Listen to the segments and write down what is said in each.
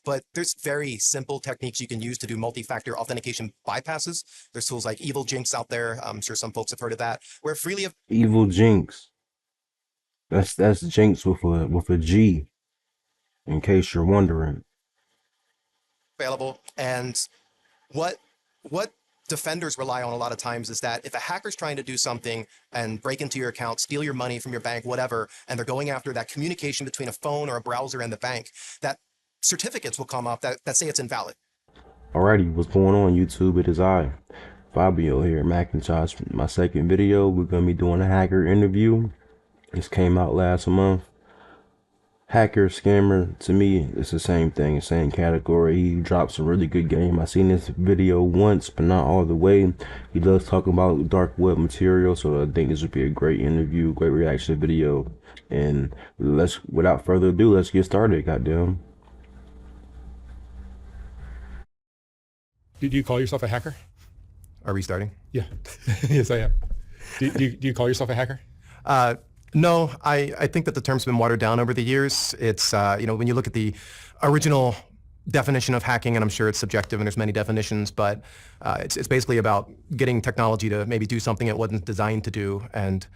but there's very simple techniques you can use to do multi-factor authentication bypasses. There's tools like Evil Jinx out there. I'm sure some folks have heard of that, where freely Evil Jinx. That's Jinx with a G, in case you're wondering. available. And what what defenders rely on a lot of times is that if a hacker's trying to do something and break into your account, steal your money from your bank, whatever, and they're going after that communication between a phone or a browser and the bank, that certificates will come up that say it's invalid. Alrighty, what's going on YouTube? It is I, Fabio here, Macintosh. My second video, we're gonna be doing a hacker interview. This came out last month. Hacker, scammer, to me, it's the same thing, same category. He drops a really good game. I've seen this video once, but not all the way. He does talk about dark web material, so I think this would be a great interview, great reaction video. And without further ado, let's get started, goddamn. Do you call yourself a hacker? Are we starting? Yeah. Yes, I am. Do you call yourself a hacker? No, I think that the term's been watered down over the years. It's, when you look at the original definition of hacking, and I'm sure it's subjective and there's many definitions, but it's basically about getting technology to maybe do something it wasn't designed to do and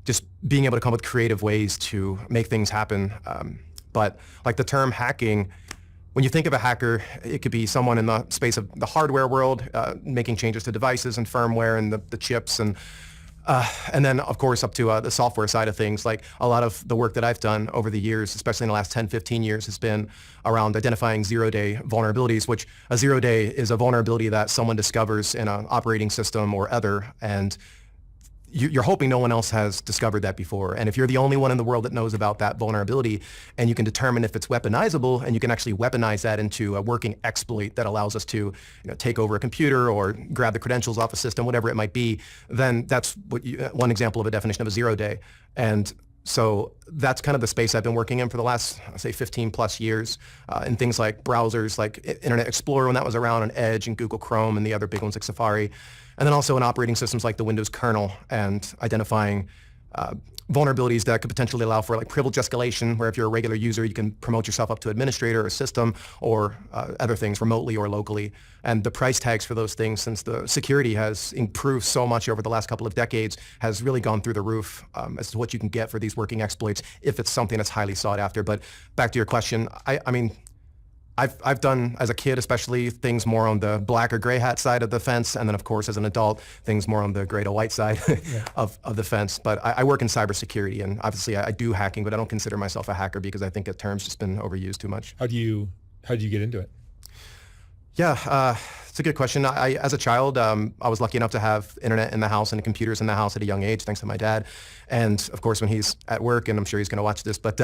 just being able to come up with creative ways to make things happen. But like the term hacking, when you think of a hacker, it could be someone in the space of the hardware world, making changes to devices and firmware and the chips and then, of course, up to the software side of things. Like a lot of the work that I've done over the years, especially in the last 10, 15 years, has been around identifying zero-day vulnerabilities, which a zero-day is a vulnerability that someone discovers in an operating system or other. And you're hoping no one else has discovered that before. And if you're the only one in the world that knows about that vulnerability and you can determine if it's weaponizable and you can actually weaponize that into a working exploit that allows us to take over a computer or grab the credentials off a system, whatever it might be, then that's one example of a definition of a zero day. And so that's kind of the space I've been working in for the last, say, 15 plus years in things like browsers, like Internet Explorer when that was around, and Edge and Google Chrome and the other big ones like Safari. And then also in operating systems like the Windows kernel and identifying vulnerabilities that could potentially allow for like privilege escalation, where if you're a regular user, you can promote yourself up to administrator or system or other things remotely or locally. And the price tags for those things, since the security has improved so much over the last couple of decades, has really gone through the roof as to what you can get for these working exploits if it's something that's highly sought after. But back to your question, I mean, I've done, as a kid especially, things more on the black or gray hat side of the fence, and then of course as an adult, things more on the gray to white side Yeah. of the fence. But I work in cybersecurity, and obviously I do hacking, but I don't consider myself a hacker because I think the term's just been overused too much. How do you get into it? Yeah, it's a good question. As a child, I was lucky enough to have internet in the house and computers in the house at a young age, thanks to my dad. And of course, when he's at work, and I'm sure he's going to watch this, but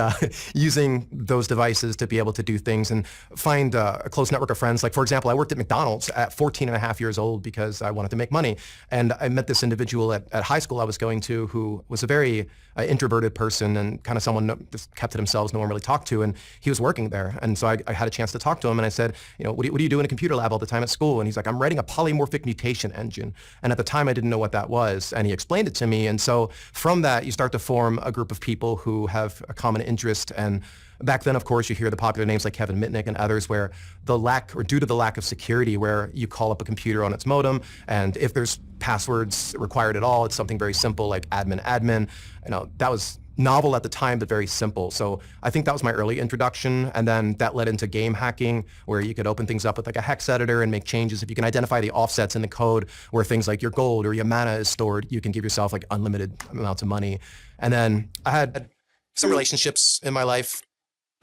using those devices to be able to do things and find a close network of friends. Like, for example, I worked at McDonald's at 14 and a half years old because I wanted to make money. And I met this individual at high school I was going to who was a very introverted person and kind of someone just kept to themselves, no one really talked to. And he was working there. And so I had a chance to talk to him, and I said, what do you do in a computer lab all the time at school? And he's like, I'm writing a polymorphic mutation engine. And at the time I didn't know what that was. And he explained it to me. And so from that, you start to form a group of people who have a common interest. And back then, of course, you hear the popular names like Kevin Mitnick and others, where due to the lack of security, where you call up a computer on its modem, and if there's passwords required at all, it's something very simple like admin. That was novel at the time, but very simple. So I think that was my early introduction. And then that led into game hacking, where you could open things up with like a hex editor and make changes. If you can identify the offsets in the code where things like your gold or your mana is stored, you can give yourself like unlimited amounts of money. And then I had some relationships in my life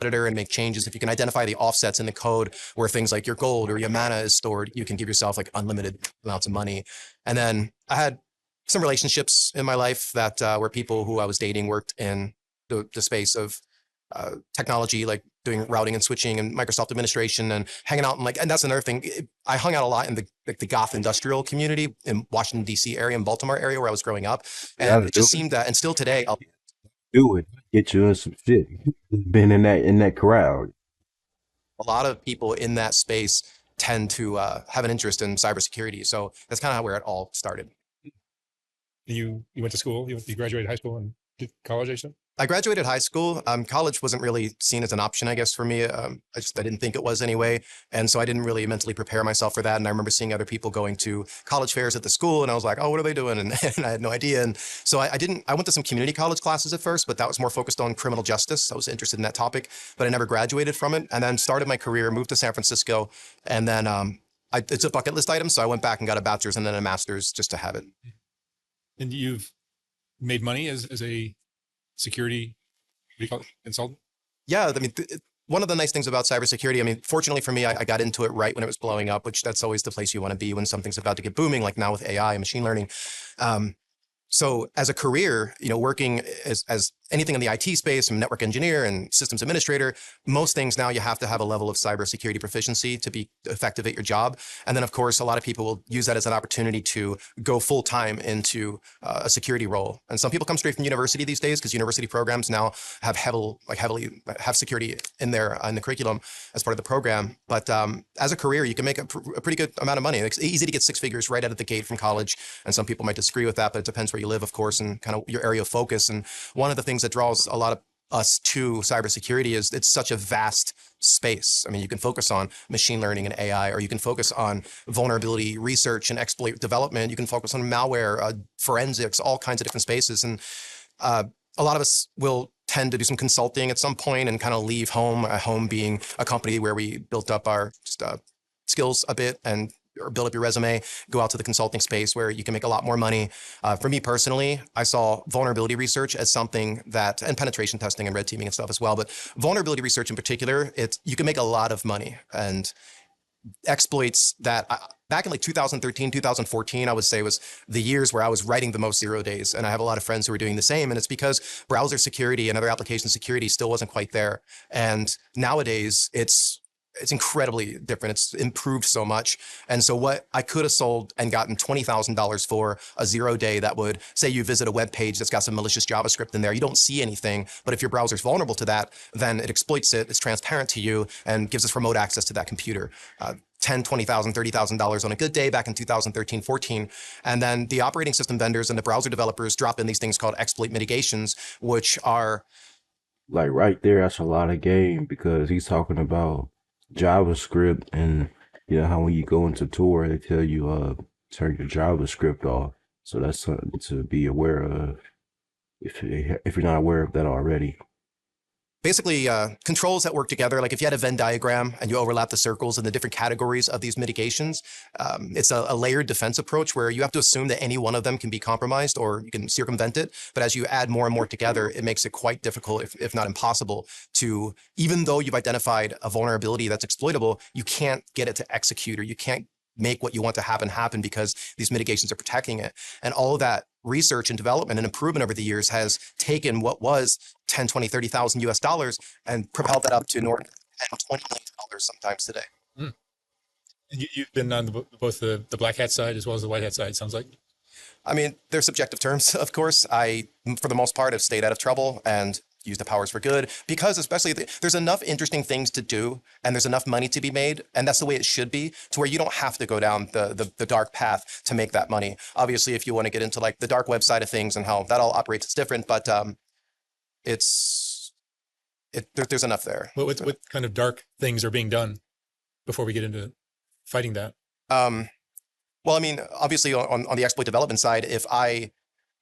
editor and make changes. If you can identify the offsets in the code where things like your gold or your mana is stored, you can give yourself like unlimited amounts of money. And then I had some relationships in my life that were people who I was dating worked in the space of technology, like doing routing and switching and Microsoft administration and hanging out. And that's another thing. I hung out a lot in the goth industrial community in Washington, D.C. area and Baltimore area where I was growing up. And it just seemed that, and still today, I'll Do it. Get you in some shit. Been in that crowd. a lot of people in that space tend to have an interest in cybersecurity. So that's kind of where it all started. You went to school. You graduated high school and did college, I said? I graduated high school. College wasn't really seen as an option, I guess, for me. I didn't think it was anyway, and so I didn't really mentally prepare myself for that. And I remember seeing other people going to college fairs at the school, and I was like, "Oh, what are they doing?" And I had no idea. And so I didn't. I went to some community college classes at first, but that was more focused on criminal justice. I was interested in that topic, but I never graduated from it. And then started my career, moved to San Francisco, and then it's a bucket list item, so I went back and got a bachelor's and then a master's just to have it. And you've made money as a security, what do you call it, consultant? Yeah, I mean, one of the nice things about cybersecurity, I mean, fortunately for me, I got into it right when it was blowing up, which that's always the place you want to be when something's about to get booming, like now with AI and machine learning. So as a career, working as anything in the IT space, from network engineer and systems administrator, most things now you have to have a level of cybersecurity proficiency to be effective at your job. And then, of course, a lot of people will use that as an opportunity to go full time into a security role. And some people come straight from university these days because university programs now have heavily have security in the curriculum as part of the program. But as a career, you can make a pretty good amount of money. It's easy to get six figures right out of the gate from college. And some people might disagree with that, but it depends where you live, of course, and kind of your area of focus. And one of the things that draws a lot of us to cybersecurity is it's such a vast space. I mean, you can focus on machine learning and AI, or you can focus on vulnerability research and exploit development. You can focus on malware, forensics, all kinds of different spaces. And a lot of us will tend to do some consulting at some point and kind of leave home, home being a company where we built up our skills a bit and or build up your resume, go out to the consulting space where you can make a lot more money. For me personally, I saw vulnerability research as something that, and penetration testing and red teaming and stuff as well, but vulnerability research in particular, you can make a lot of money. And exploits that back in like 2013, 2014, I would say was the years where I was writing the most 0 days. And I have a lot of friends who are doing the same. And it's because browser security and other application security still wasn't quite there. And nowadays it's incredibly different. It's improved so much. And so what I could have sold and gotten $20,000 for a 0 day that would say you visit a web page that's got some malicious JavaScript in there. You don't see anything, but if your browser's vulnerable to that, then it exploits it. It's transparent to you and gives us remote access to that computer. $10,000, $20,000, $30,000 on a good day back in 2013, 14. And then the operating system vendors and the browser developers drop in these things called exploit mitigations, which are Like right there, that's a lot of game because he's talking about JavaScript and how when you go into Tor, they tell you turn your JavaScript off. So that's something to be aware of if you're not aware of that already. basically controls that work together. Like if you had a Venn diagram and you overlap the circles in the different categories of these mitigations, it's a layered defense approach where you have to assume that any one of them can be compromised or you can circumvent it. But as you add more and more together, it makes it quite difficult, if not impossible, to, even though you've identified a vulnerability that's exploitable, you can't get it to execute, or you can't make what you want to happen because these mitigations are protecting it. And all of that research and development and improvement over the years has taken what was 10, 20, 30,000 US dollars and propelled that up to north of $10, $20 million sometimes today. Mm. And you've been on both the black hat side as well as the white hat side, sounds like. I mean, they're subjective terms, of course. I, for the most part, have stayed out of trouble and use the powers for good, because especially there's enough interesting things to do and there's enough money to be made, and that's the way it should be, to where you don't have to go down the dark path to make that money. Obviously, if you want to get into like the dark web side of things and how that all operates, it's different, but there's enough there. What kind of dark things are being done before we get into fighting that? Well, I mean, obviously on the exploit development side,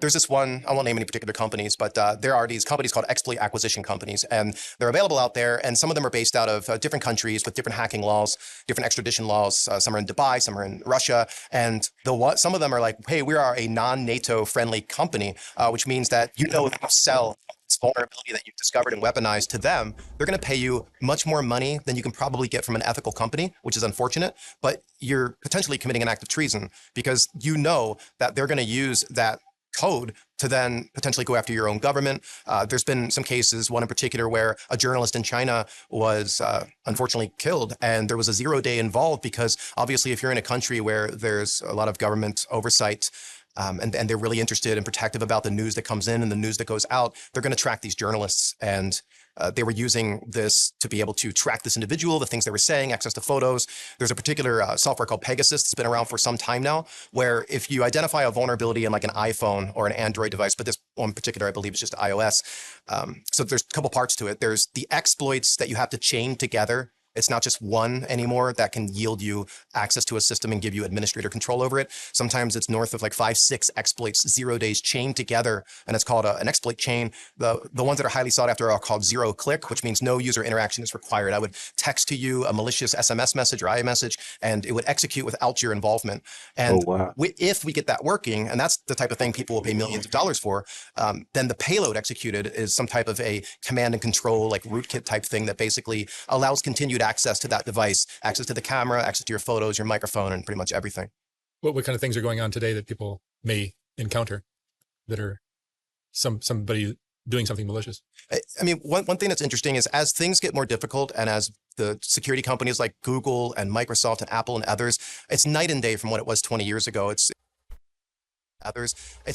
there's this one, I won't name any particular companies, but there are these companies called exploit acquisition companies, and they're available out there. And some of them are based out of different countries with different hacking laws, different extradition laws. Some are in Dubai, some are in Russia. And some of them are like, hey, we are a non-NATO friendly company, which means that if you sell this vulnerability that you've discovered and weaponized to them, they're going to pay you much more money than you can probably get from an ethical company, which is unfortunate. But you're potentially committing an act of treason because you know that they're going to use that code to then potentially go after your own government. There's been some cases, one in particular, where a journalist in China was unfortunately killed, and there was a 0 day involved because obviously if you're in a country where there's a lot of government oversight, and they're really interested and protective about the news that comes in and the news that goes out, they're going to track these journalists. And they were using this to be able to track this individual, the things they were saying, access to photos. There's a particular software called Pegasus that's been around for some time now, where if you identify a vulnerability in like an iPhone or an Android device, but this one particular, I believe, is just iOS. So there's a couple parts to it. There's the exploits that you have to chain together. It's not just one anymore that can yield you access to a system and give you administrator control over it. Sometimes it's north of like 5, 6 exploits, 0 days chained together, and it's called an exploit chain. The ones that are highly sought after are called zero click, which means no user interaction is required. I would text to you a malicious SMS message or iMessage, and it would execute without your involvement. And Oh wow. if we get that working, and that's the type of thing people will pay millions of dollars for, then the payload executed is some type of a command and control, like rootkit type thing that basically allows continued access to that device, access to the camera, access to your photos, your microphone, and pretty much everything. What kind of things are going on today that people may encounter that are somebody doing something malicious? I mean, one thing that's interesting is as things get more difficult and as the security companies like Google and Microsoft and Apple and others, it's night and day from what it was 20 years ago. It's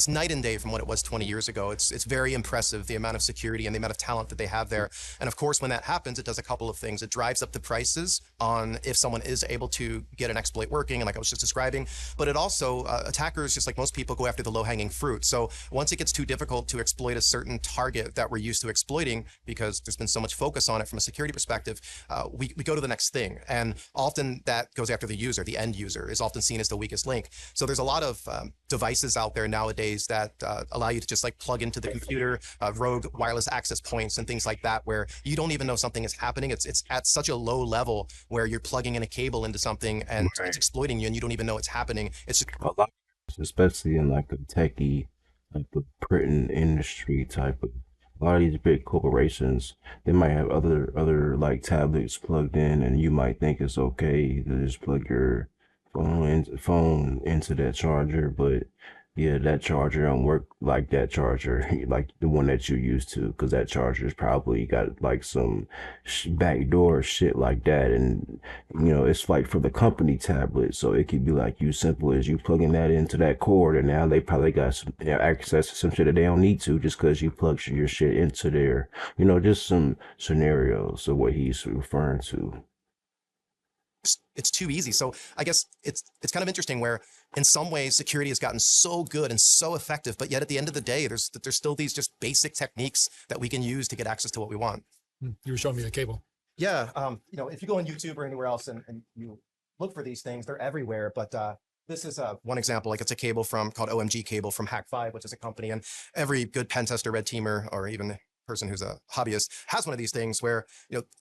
night and day from what it was 20 years ago. It's very impressive, the amount of security and the amount of talent that they have there. And of course, when that happens, it does a couple of things. It drives up the prices on if someone is able to get an exploit working, and like I was just describing, but it also, attackers, just like most people, go after the low-hanging fruit. So once it gets too difficult to exploit a certain target that we're used to exploiting, because there's been so much focus on it from a security perspective, we go to the next thing. And often that goes after the user. The end user is often seen as the weakest link. So there's a lot of devices out there nowadays that allow you to just like plug into the computer, rogue wireless access points and things like that, where you don't even know something is happening. It's at such a low level where you're plugging in a cable into something and Right. it's exploiting you and you don't even know it's happening. It's just A lot, especially in like a techie type of printing industry type of, a lot of these big corporations, they might have other like tablets plugged in, and you might think it's okay to just plug your phone into that charger, but yeah, that charger don't work like that charger, like the one that you used to, because that charger's probably got like some backdoor shit like that, and it's like for the company tablet, so it could be like you simple as you plugging that into that cord, and now they probably got some access to some shit that they don't need to just because you plug your shit into there. Just some scenarios of what he's referring to. it's too easy. So I guess it's kind of interesting where in some ways security has gotten so good and so effective, but yet at the end of the day, there's still these just basic techniques that we can use to get access to what we want. You were showing me the cable. Yeah. If you go on YouTube or anywhere else and you look for these things, they're everywhere. But this is one example. Like it's a cable called OMG cable from Hack5, which is a company, and every good pen tester, red teamer, or even person who's a hobbyist has one of these things where,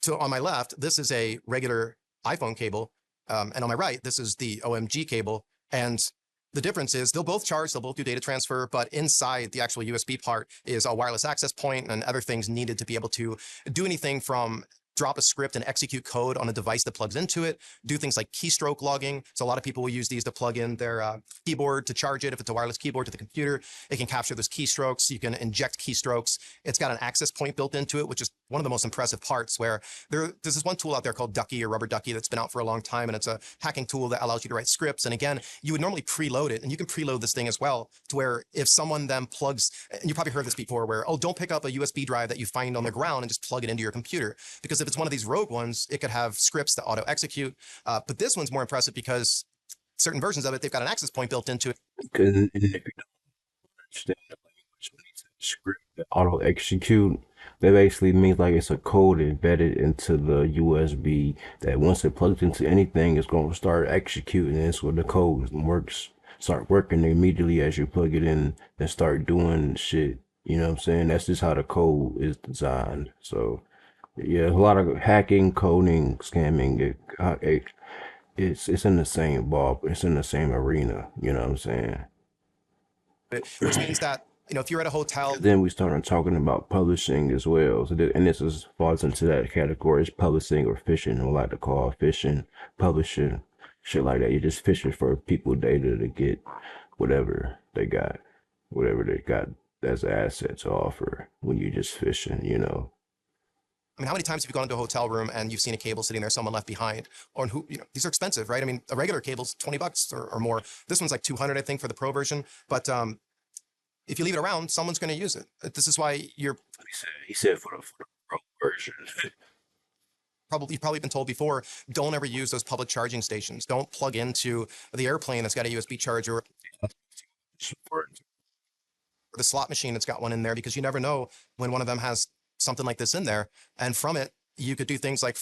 so on my left, this is a regular iPhone cable. And on my right, this is the OMG cable. And the difference is they'll both charge, they'll both do data transfer, but inside the actual USB part is a wireless access point and other things needed to be able to do anything from drop a script and execute code on a device that plugs into it, do things like keystroke logging. So a lot of people will use these to plug in their keyboard to charge it. If it's a wireless keyboard to the computer, it can capture those keystrokes. You can inject keystrokes. It's got an access point built into it, which is one of the most impressive parts, where there's this one tool out there called Ducky or Rubber Ducky that's been out for a long time. And it's a hacking tool that allows you to write scripts. And again, you would normally preload it, and you can preload this thing as well, to where if someone then plugs, and you probably heard this before, where, oh, don't pick up a USB drive that you find on the ground and just plug it into your computer. Because if it's one of these rogue ones, it could have scripts that auto execute. But this one's more impressive because certain versions of it, they've got an access point built into it. And if you don't understand the language when it's a script that auto execute, that basically means like it's a code embedded into the USB that once it plugs into anything, it's going to start executing. And it's where the code start working immediately as you plug it in and start doing shit. You know what I'm saying? That's just how the code is designed. So yeah, a lot of hacking, coding, scamming. It's in the same ball. It's in the same arena. You know what I'm saying? Which means that, if you're at a hotel, Then we started talking about publishing as well. So and this falls into that category. It's publishing or fishing. I like to call fishing, publishing, shit like that. You're just fishing for people data to get whatever they got as an asset to offer when you're just fishing. I mean, how many times have you gone into a hotel room and you've seen a cable sitting there, someone left behind? Or these are expensive, right? I mean, a regular cable's $20 or more. This one's like 200, I think, for the Pro version. But if you leave it around, someone's going to use it. This is why He said for the pro version. you've probably been told before, don't ever use those public charging stations. Don't plug into the airplane that's got a USB charger. or the slot machine that's got one in there, because you never know when one of them has something like this in there. And from it, you could do things like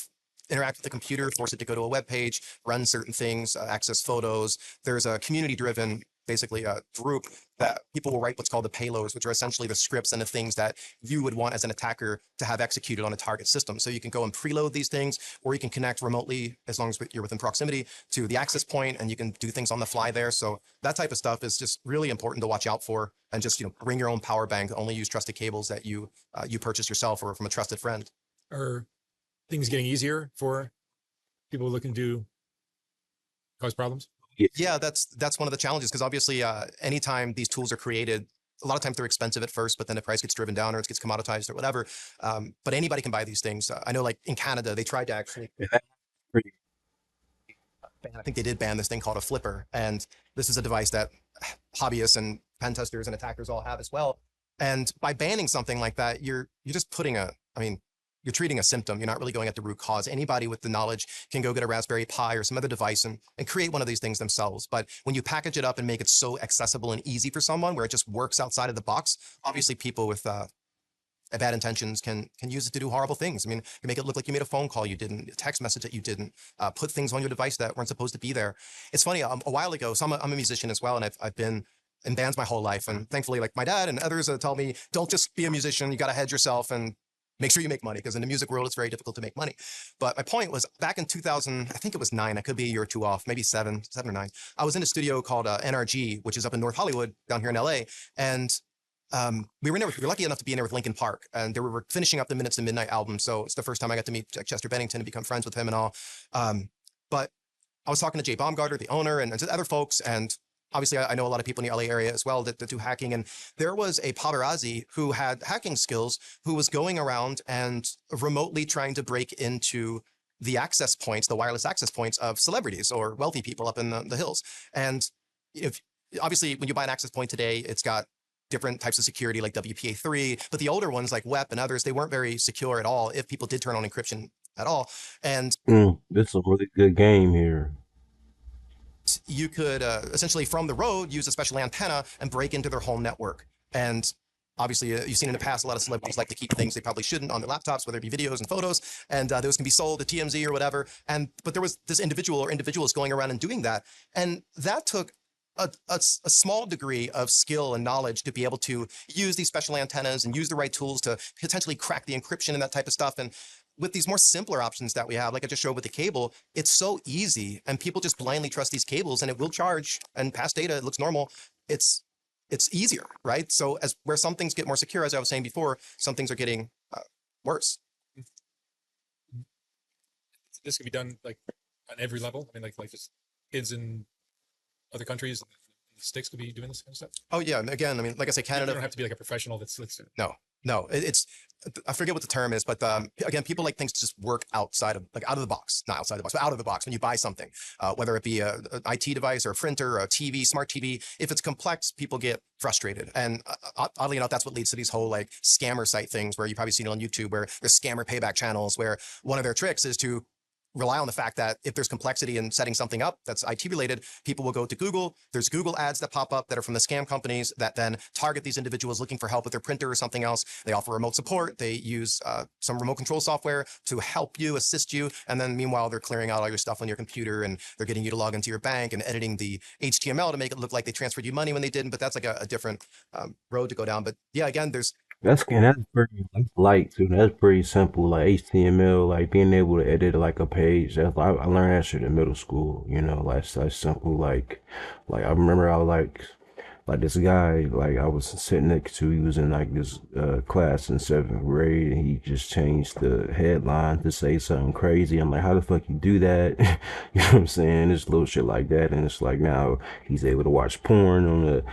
interact with the computer, force it to go to a web page, run certain things, access photos. There's a community-driven, basically a group that people will write what's called the payloads, which are essentially the scripts and the things that you would want as an attacker to have executed on a target system. So you can go and preload these things, or you can connect remotely, as long as you're within proximity, to the access point, and you can do things on the fly there. So that type of stuff is just really important to watch out for, and just, bring your own power bank. Only use trusted cables that you purchase yourself or from a trusted friend. Are things getting easier for people looking to cause problems? Yeah, that's one of the challenges, because obviously, anytime these tools are created, a lot of times they're expensive at first, but then the price gets driven down or it gets commoditized or whatever. But anybody can buy these things. I know, like in Canada, they tried to actually, I think they did ban this thing called a flipper, and this is a device that hobbyists and pen testers and attackers all have as well. And by banning something like that, you're just putting you're treating a symptom. You're not really going at the root cause. Anybody with the knowledge can go get a Raspberry Pi or some other device and create one of these things themselves. But when you package it up and make it so accessible and easy for someone, where it just works outside of the box, obviously people with bad intentions can use it to do horrible things. I mean, you make it look like you made a phone call you didn't, a text message that you didn't, put things on your device that weren't supposed to be there. It's funny, a while ago, so I'm a musician as well, and I've been in bands my whole life. And thankfully, like my dad and others tell me, don't just be a musician, you got to hedge yourself and make sure you make money, because in the music world, it's very difficult to make money. But my point was, back in 2000, I think it was 9, I could be a year or two off, maybe seven or 9. I was in a studio called NRG, which is up in North Hollywood, down here in LA. And we were lucky enough to be in there with Linkin Park, and they were finishing up the Minutes to Midnight album. So it's the first time I got to meet Chester Bennington and become friends with him and all. But I was talking to Jay Baumgartner, the owner, and just other folks. And obviously, I know a lot of people in the LA area as well that do hacking. And there was a paparazzi who had hacking skills, who was going around and remotely trying to break into the access points, the wireless access points of celebrities or wealthy people up in the hills. And if obviously, when you buy an access point today, it's got different types of security like WPA3, but the older ones like WEP and others, they weren't very secure at all if people did turn on encryption at all. And This is a really good game here. you could essentially from the road use a special antenna and break into their home network. And obviously, you've seen in the past, a lot of celebrities like to keep things they probably shouldn't on their laptops, whether it be videos and photos, and those can be sold to TMZ or whatever. But there was this individual or individuals going around and doing that. And that took a small degree of skill and knowledge to be able to use these special antennas and use the right tools to potentially crack the encryption and that type of stuff. And with these more simpler options that we have, like I just showed with the cable, it's so easy, and people just blindly trust these cables, and it will charge and pass data. It looks normal. It's easier, right? So as where some things get more secure, as I was saying before, some things are getting worse. This can be done like on every level. I mean, like just kids in other countries, the sticks could be doing this kind of stuff. Oh yeah, and again, I mean, like I say, Canada. You don't have to be like a professional. That's No, it's I forget what the term is, but again, people like things to just work outside of the box, not outside the box, but out of the box. When you buy something, whether it be an IT device or a printer or a TV, smart TV, if it's complex, people get frustrated. And oddly enough, that's what leads to these whole like scammer site things, where you probably seen it on YouTube, where there's scammer payback channels, where one of their tricks is to rely on the fact that if there's complexity in setting something up that's IT related, people will go to Google. There's Google ads that pop up that are from the scam companies that then target these individuals looking for help with their printer or something else. They offer remote support. They use some remote control software to help you, assist you. And then meanwhile, they're clearing out all your stuff on your computer, and they're getting you to log into your bank and editing the HTML to make it look like they transferred you money when they didn't. But that's like a different road to go down. But yeah, again, that's Pretty light too. That's pretty simple. Like HTML, like being able to edit like a page. I learned that shit in middle school. Like that's simple. Like I remember I was like this guy. Like I was sitting next to. He was in like this class in 7th grade, and he just changed the headline to say something crazy. I'm like, how the fuck you do that? You know what I'm saying? It's little shit like that, and it's like now he's able to watch porn on the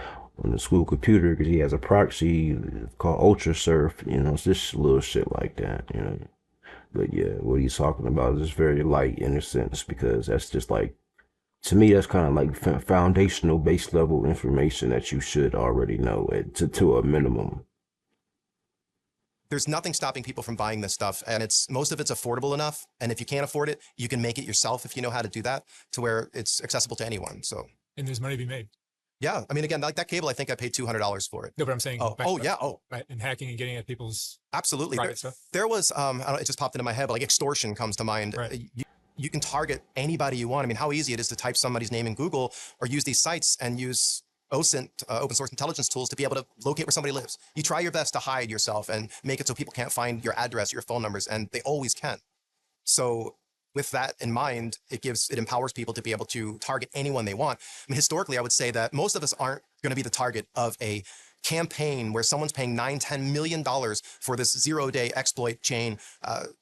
school computer because he has a proxy called Ultra Surf. It's just little shit like that. But yeah, what he's talking about is just very light in a sense, because that's just like, to me, that's kind of like foundational base level information that you should already know to a minimum. There's nothing stopping people from buying this stuff, and most of it's affordable enough. And if you can't afford it, you can make it yourself if you know how to do that, to where it's accessible to anyone. So, and there's money to be made. Yeah, I mean, again, like that cable, I think I paid $200 for it. No, but I'm saying, Yeah, right, and hacking and getting at people's absolutely. private stuff. There was, I don't know, it just popped into my head, but like extortion comes to mind. Right. You can target anybody you want. I mean, how easy it is to type somebody's name in Google or use these sites and use OSINT, open source intelligence tools, to be able to locate where somebody lives. You try your best to hide yourself and make it so people can't find your address, your phone numbers, and they always can. So with that in mind, it empowers people to be able to target anyone they want. I mean, historically, I would say that most of us aren't going to be the target of a campaign where someone's paying $10 million for this 0-day exploit chain.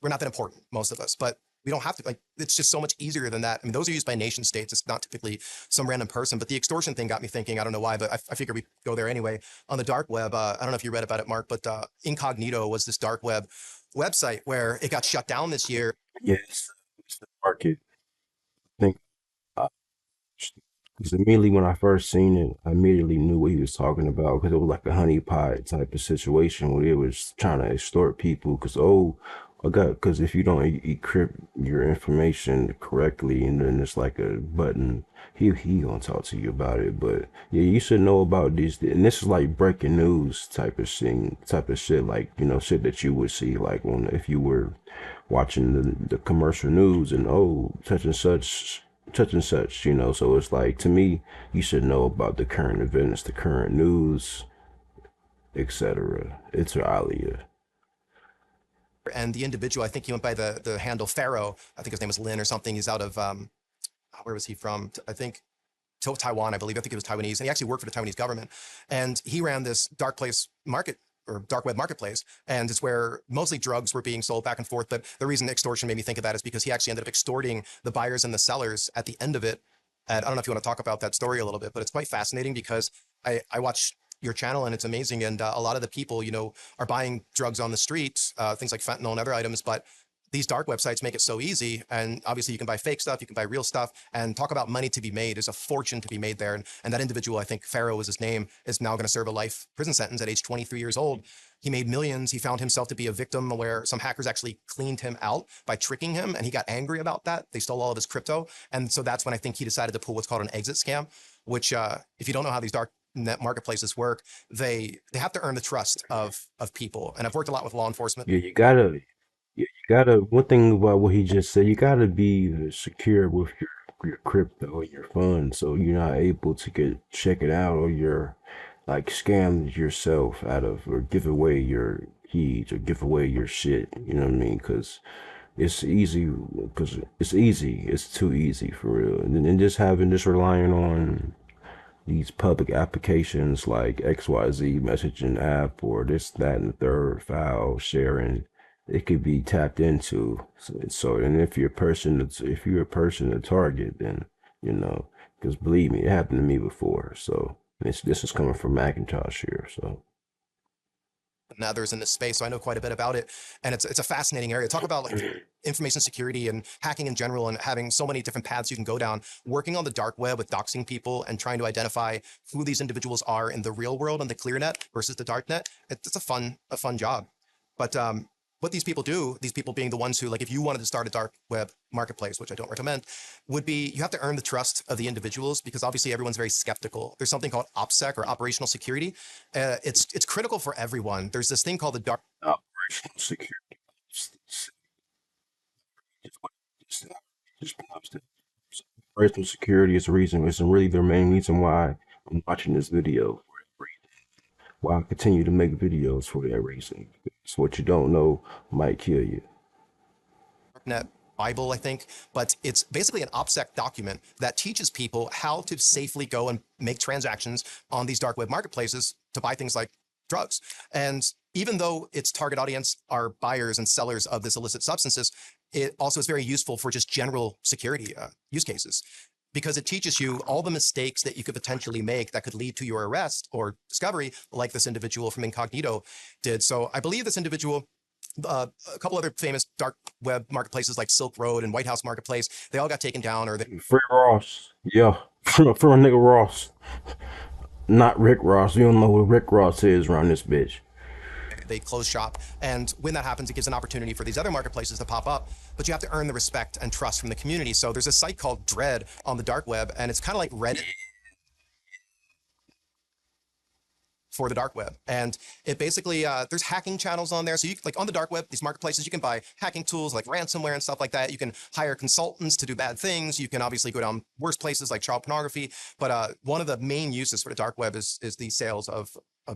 We're not that important, most of us, but we don't have to, like, it's just so much easier than that. I mean, those are used by nation states. It's not typically some random person, but the extortion thing got me thinking. I don't know why, but I figure we go there anyway. On the dark web, I don't know if you read about it, Mark, but Incognito was this dark web website where it got shut down this year. Yes, it's the market. I think because immediately when I first seen it, I immediately knew what he was talking about, because it was like a honeypot type of situation where it was trying to extort people. Because because if you don't encrypt your information correctly, and then it's like a button, he gonna talk to you about it. But yeah, you should know about these, and this is like breaking news type of thing, type of shit, like, you know, shit that you would see like when if you were watching the commercial news, and such and such, you know. So it's like, to me, you should know about the current events, the current news, etc. It's alia. And the individual, I think he went by the handle Pharaoh. I think his name was Lin or something. He's out of, where was he from? I think Taiwan, I believe. I think he was Taiwanese. And he actually worked for the Taiwanese government. And he ran this dark place market, or dark web marketplace. And it's where mostly drugs were being sold back and forth. But the reason extortion made me think of that is because he actually ended up extorting the buyers and the sellers at the end of it. And I don't know if you want to talk about that story a little bit, but it's quite fascinating because I watch your channel and it's amazing. And a lot of the people, you know, are buying drugs on the street, things like fentanyl and other items, but these dark websites make it so easy. And obviously you can buy fake stuff, you can buy real stuff, and talk about money to be made. There's a fortune to be made there. And that individual, I think Pharaoh was his name, is now going to serve a life prison sentence at age 23 years old. He made millions. He found himself to be a victim where some hackers actually cleaned him out by tricking him. And he got angry about that. They stole all of his crypto. And so that's when I think he decided to pull what's called an exit scam, which if you don't know how these dark net marketplaces work, they have to earn the trust of people. And I've worked a lot with law enforcement. Yeah, you gotta. One thing about what he just said, you gotta be secure with your crypto and your funds, so you're not able to check it out, or you're like scam yourself out of, or give away your keys, or give away your shit. You know what I mean? Because it's easy. Because it's easy. It's too easy for real. And just relying on these public applications like XYZ messaging app, or this, that, and the third, file sharing, it could be tapped into. So and if you're a person to target, then, you know, because believe me, it happened to me before. So this is coming from Macintosh here. So And others in this space, so I know quite a bit about it, and it's a fascinating area. Talk about like information security and hacking in general, and having so many different paths you can go down. Working on the dark web with doxing people and trying to identify who these individuals are in the real world on the clear net versus the dark net. It's a fun job. But what these people do, these people being the ones who, like, if you wanted to start a dark web marketplace, which I don't recommend, would be you have to earn the trust of the individuals, because obviously everyone's very skeptical. There's something called OPSEC, or operational security. It's critical for everyone. There's this thing called the dark operational security. Just pronounced it. Operational security is the reason. It's really the main reason why I'm watching this video. Why I continue to make videos, for that reason. It's what you don't know might kill you. net Bible, I think, but it's basically an OPSEC document that teaches people how to safely go and make transactions on these dark web marketplaces to buy things like drugs. And even though its target audience are buyers and sellers of this illicit substances, it also is very useful for just general security use cases, because it teaches you all the mistakes that you could potentially make that could lead to your arrest or discovery, like this individual from Incognito did. So I believe this individual, a couple other famous dark web marketplaces like Silk Road and White House Marketplace, they all got taken down, or Free Ross. Yeah. From a nigga Ross. Not Rick Ross. You don't know who Rick Ross is around this bitch. they close shop. And when that happens, it gives an opportunity for these other marketplaces to pop up, but you have to earn the respect and trust from the community. So there's a site called Dread on the dark web, and it's kind of like Reddit. for the dark web. And it basically, there's hacking channels on there. So you like on the dark web, these marketplaces, you can buy hacking tools like ransomware and stuff like that. You can hire consultants to do bad things. You can obviously go down worse places like child pornography. But one of the main uses for the dark web is the sales of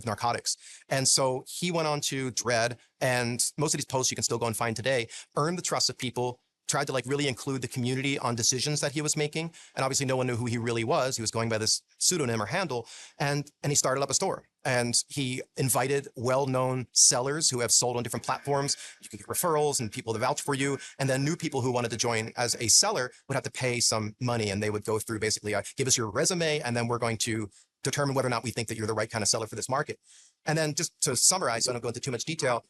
narcotics. And so he went on to Dread, and most of these posts you can still go and find today, earned the trust of people, tried to like really include the community on decisions that he was making. And obviously no one knew who he really was. He was going by this pseudonym or handle, and he started up a store, and he invited well-known sellers who have sold on different platforms. You can get referrals and people to vouch for you. And then new people who wanted to join as a seller would have to pay some money, and they would go through basically, give us your resume, and then we're going to determine whether or not we think that you're the right kind of seller for this market. And then just to summarize, so I don't go into too much detail,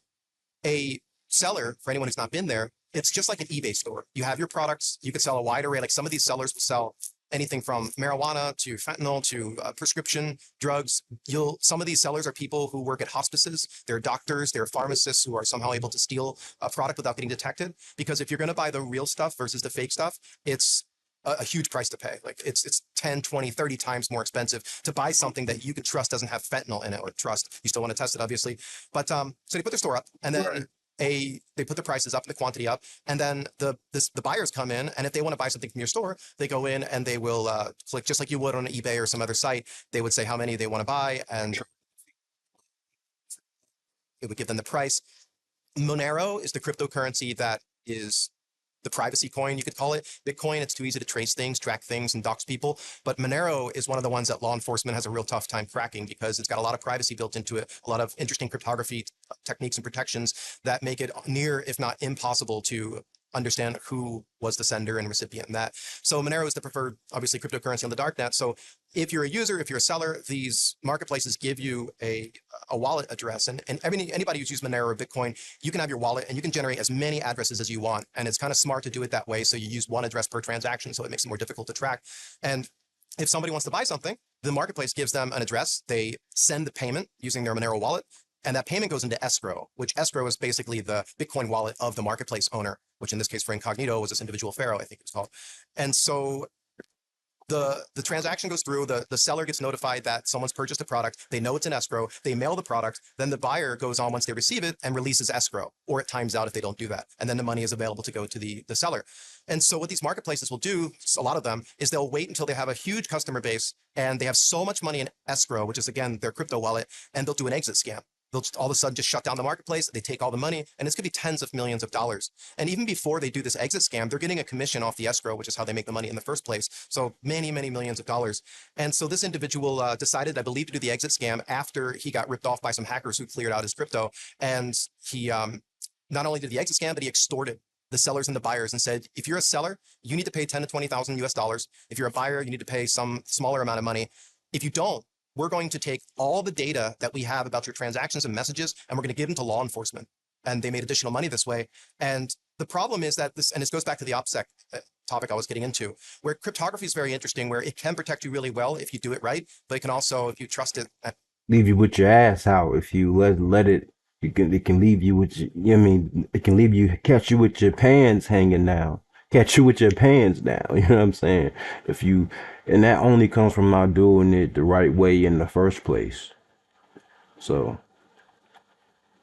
a seller, for anyone who's not been there, it's just like an eBay store. You have your products, you could sell a wide array. Like some of these sellers will sell anything from marijuana to fentanyl to prescription drugs. Some of these sellers are people who work at hospices. They're doctors, they're pharmacists who are somehow able to steal a product without getting detected. Because if you're going to buy the real stuff versus the fake stuff, it's a huge price to pay. Like it's 10, 20, 30 times more expensive to buy something that you can trust doesn't have fentanyl in it, or trust. You still want to test it, obviously. But so they put their store up, and then they put the prices up, the quantity up, and then the buyers come in, and if they want to buy something from your store, they go in and they will click just like you would on an eBay or some other site. They would say how many they want to buy, and it would give them the price. Monero is the cryptocurrency that is the privacy coin, you could call it. Bitcoin, it's too easy to trace things, track things, and dox people. But Monero is one of the ones that law enforcement has a real tough time cracking, because it's got a lot of privacy built into it, a lot of interesting cryptography techniques and protections that make it near, if not impossible, to understand who was the sender and recipient in that. So Monero is the preferred, obviously, cryptocurrency on the darknet. So if you're a user, if you're a seller, these marketplaces give you a wallet address. And anybody who's used Monero or Bitcoin, you can have your wallet and you can generate as many addresses as you want. And it's kind of smart to do it that way. So you use one address per transaction, so it makes it more difficult to track. And if somebody wants to buy something, the marketplace gives them an address. They send the payment using their Monero wallet, and that payment goes into escrow, which escrow is basically the Bitcoin wallet of the marketplace owner, which in this case for Incognito was this individual Pharaoh, I think it was called. And so the transaction goes through, the seller gets notified that someone's purchased a product, they know it's in escrow, they mail the product, then the buyer goes on once they receive it and releases escrow, or it times out if they don't do that. And then the money is available to go to the seller. And so what these marketplaces will do, a lot of them, is they'll wait until they have a huge customer base and they have so much money in escrow, which is again, their crypto wallet, and they'll do an exit scam. They'll all of a sudden just shut down the marketplace. They take all the money, and it's going to be tens of millions of dollars. And even before they do this exit scam, they're getting a commission off the escrow, which is how they make the money in the first place. So many, many millions of dollars. And so this individual decided, I believe, to do the exit scam after he got ripped off by some hackers who cleared out his crypto. And he not only did the exit scam, but he extorted the sellers and the buyers and said, if you're a seller, you need to pay 10 to 20,000 US dollars. If you're a buyer, you need to pay some smaller amount of money. If you don't, we're going to take all the data that we have about your transactions and messages, and we're going to give them to law enforcement. And they made additional money this way. And the problem is that this, and this goes back to the OPSEC topic I was getting into, where cryptography is very interesting, where it can protect you really well if you do it right, but it can also, if you trust it, Leave you with your ass out if you let it. It can leave you with your, I mean, it can leave you, catch you with your pants hanging down. Catch you with your pants down, you know what I'm saying? And that only comes from not doing it the right way in the first place. So.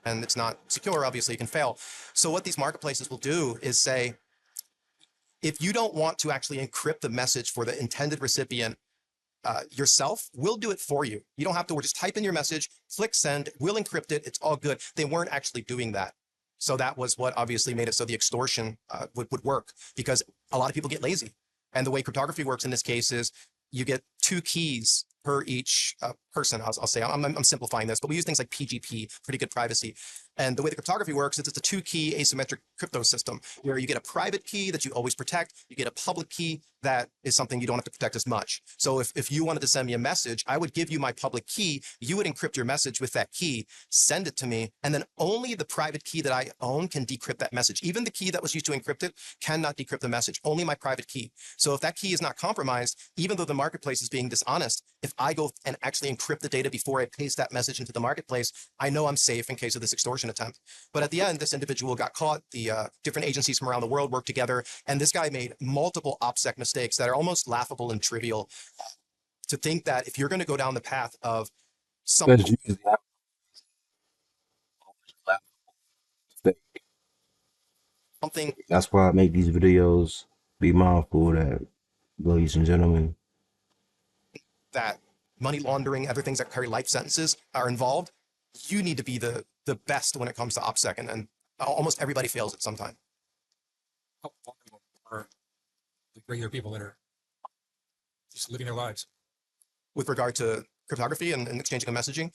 And it's not secure, obviously you can fail. So what these marketplaces will do is say, if you don't want to actually encrypt the message for the intended recipient yourself, we'll do it for you. You don't have to, we'll just type in your message, click send, we'll encrypt it, it's all good. They weren't actually doing that. So that was what obviously made it so the extortion would work, because a lot of people get lazy. And the way cryptography works in this case is you get 2 keys per each person. I'll say, I'm simplifying this, but we use things like PGP, pretty good privacy. And the way the cryptography works is it's a 2-key asymmetric crypto system where you get a private key that you always protect. You get a public key that is something you don't have to protect as much. So if you wanted to send me a message, I would give you my public key. You would encrypt your message with that key, send it to me, and then only the private key that I own can decrypt that message. Even the key that was used to encrypt it cannot decrypt the message, only my private key. So if that key is not compromised, even though the marketplace is being dishonest, if I go and actually encrypt the data before I paste that message into the marketplace, I know I'm safe in case of this extortion attempt. But at the end, this individual got caught. The different agencies from around the world worked together, and this guy made multiple OPSEC mistakes that are almost laughable and trivial. To think that if you're going to go down the path of some Because you usually have fake. something That's why I make these videos. Be mindful of that, ladies and gentlemen. that money laundering, other things that carry life sentences are involved, you need to be the best when it comes to OPSEC, and almost everybody fails at some time. How vulnerable are the regular people that are just living their lives? With regard to cryptography and exchanging of messaging,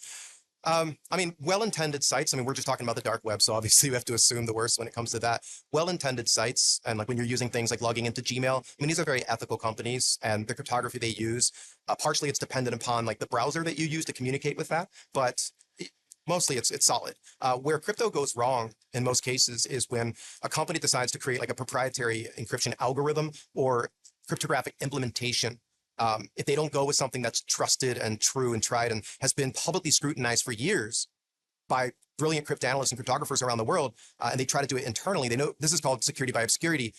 I mean, well-intended sites. I mean, we're just talking about the dark web, so obviously we have to assume the worst when it comes to that. Well-intended sites, and like when you're using things like logging into Gmail, I mean, these are very ethical companies, and the cryptography they use, partially it's dependent upon like the browser that you use to communicate with that, but mostly it's solid. Where crypto goes wrong in most cases is when a company decides to create like a proprietary encryption algorithm or cryptographic implementation. If they don't go with something that's trusted and true and tried and has been publicly scrutinized for years by brilliant cryptanalysts and cryptographers around the world, and they try to do it internally, they know this is called security by obscurity.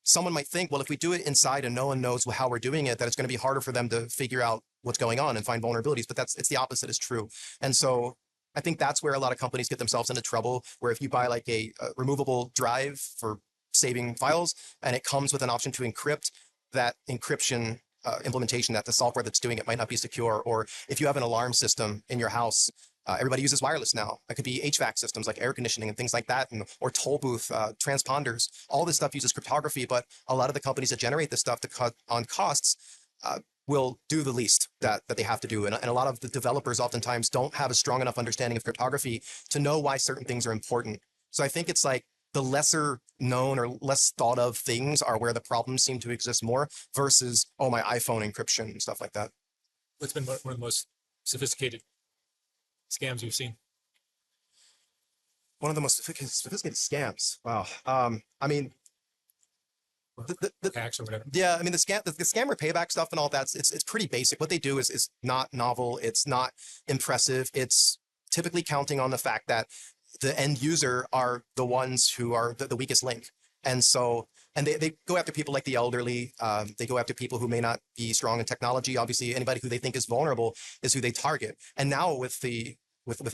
Someone might think, well, if we do it inside and no one knows how we're doing it, that it's going to be harder for them to figure out what's going on and find vulnerabilities. But it's the opposite is true. And so I think that's where a lot of companies get themselves into trouble, where if you buy like a removable drive for saving files and it comes with an option to encrypt, that encryption implementation, that the software that's doing it might not be secure. Or if you have an alarm system in your house, everybody uses wireless now. It could be HVAC systems like air conditioning and things like that, or toll booth transponders. All this stuff uses cryptography, but a lot of the companies that generate this stuff to cut on costs will do the least that they have to do. And a lot of the developers oftentimes don't have a strong enough understanding of cryptography to know why certain things are important. So I think it's like the lesser known or less thought of things are where the problems seem to exist more versus, oh, my iPhone encryption and stuff like that. What's been one of the most sophisticated scams you've seen? One of the most sophisticated scams. Wow. I mean, Hacks or whatever? yeah, I mean the scammer payback stuff and all that. It's pretty basic. What they do is not novel. It's not impressive. It's typically counting on the fact that the end user are the ones who are the weakest link. And so, and they go after people like the elderly. They go after people who may not be strong in technology. Obviously, anybody who they think is vulnerable is who they target. And now with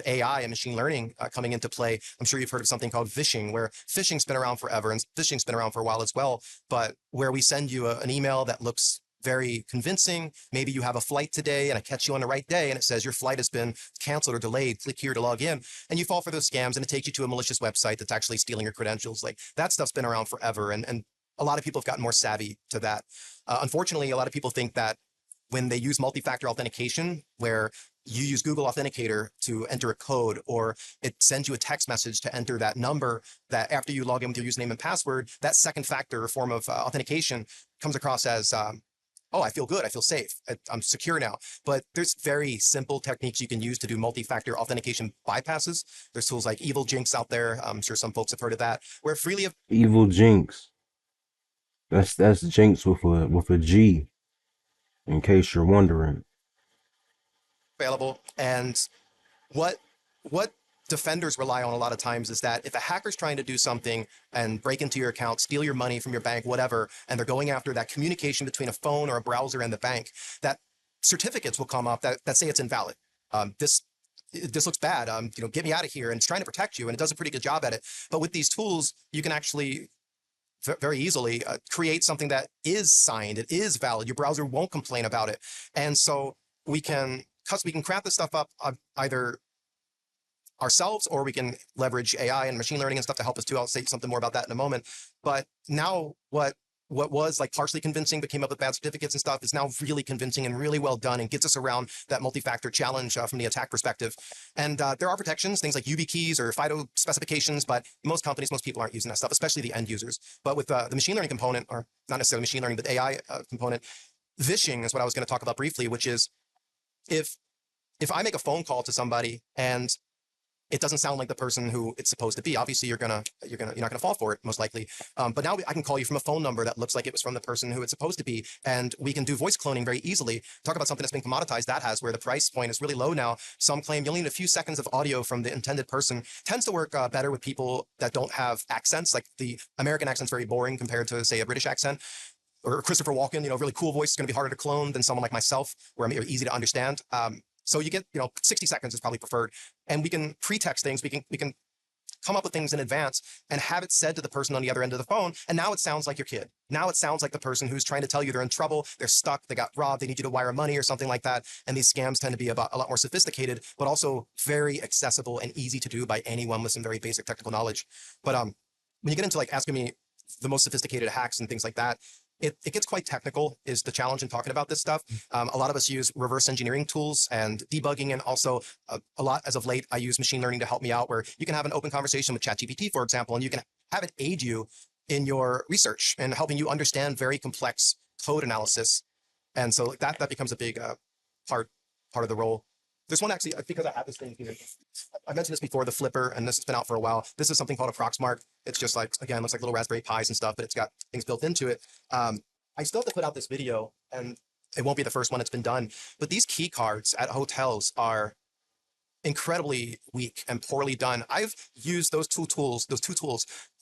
AI and machine learning coming into play, I'm sure you've heard of something called phishing, where phishing's been around forever and phishing's been around for a while as well. But where we send you an email that looks very convincing. Maybe you have a flight today and I catch you on the right day and it says your flight has been canceled or delayed. Click here to log in. And you fall for those scams and it takes you to a malicious website that's actually stealing your credentials. Like that stuff's been around forever. And a lot of people have gotten more savvy to that. Unfortunately, a lot of people think that when they use multi-factor authentication, where you use Google Authenticator to enter a code, or it sends you a text message to enter that number, that after you log in with your username and password, that second factor form of authentication comes across as, oh, I feel good, I feel safe, I'm secure now. But there's very simple techniques you can use to do multi-factor authentication bypasses. There's tools like Evil Jinx out there. I'm sure some folks have heard of that, where freely Evil Jinx. That's Jinx with a G, in case you're wondering. available. And what defenders rely on a lot of times is that if a hacker's trying to do something and break into your account, steal your money from your bank, whatever, and they're going after that communication between a phone or a browser and the bank, that certificates will come up that say it's invalid. This looks bad. Get me out of here. And it's trying to protect you, and it does a pretty good job at it. But with these tools, you can actually very easily create something that is signed. It is valid. Your browser won't complain about it. And so we can craft this stuff up either ourselves, or we can leverage AI and machine learning and stuff to help us too. I'll say something more about that in a moment. But now what was like partially convincing but came up with bad certificates and stuff is now really convincing and really well done and gets us around that multi-factor challenge from the attack perspective. And there are protections, things like UB keys or FIDO specifications, but most people aren't using that stuff, especially the end users. But with the machine learning component, or not necessarily machine learning, but AI component, vishing is what I was going to talk about briefly, which is if I make a phone call to somebody and it doesn't sound like the person who it's supposed to be, obviously you're not gonna fall for it most likely. But now I can call you from a phone number that looks like it was from the person who it's supposed to be, and we can do voice cloning very easily. Talk about something that's been commoditized. That has where the price point is really low now. Some claim you'll need a few seconds of audio from the intended person. Tends to work better with people that don't have accents. Like the American accent's very boring compared to say a British accent. Or Christopher Walken, really cool voice is going to be harder to clone than someone like myself, where I'm easy to understand. So you get, 60 seconds is probably preferred. And we can pre-text things. We can come up with things in advance and have it said to the person on the other end of the phone. And now it sounds like your kid. Now it sounds like the person who's trying to tell you they're in trouble, they're stuck, they got robbed, they need you to wire money or something like that. And these scams tend to be about a lot more sophisticated, but also very accessible and easy to do by anyone with some very basic technical knowledge. But when you get into like asking me the most sophisticated hacks and things like that, it gets quite technical is the challenge in talking about this stuff. A lot of us use reverse engineering tools and debugging, and also a lot as of late, I use machine learning to help me out, where you can have an open conversation with ChatGPT, for example, and you can have it aid you in your research and helping you understand very complex code analysis. And so that becomes a big part of the role. There's one actually, because I have this thing here. I mentioned this before, the flipper, and this has been out for a while. This is something called a Proxmark. It's just like, again, looks like little Raspberry Pis and stuff, but it's got things built into it. I still have to put out this video, and it won't be the first one that's been done, but these key cards at hotels are incredibly weak and poorly done. I've used those two tools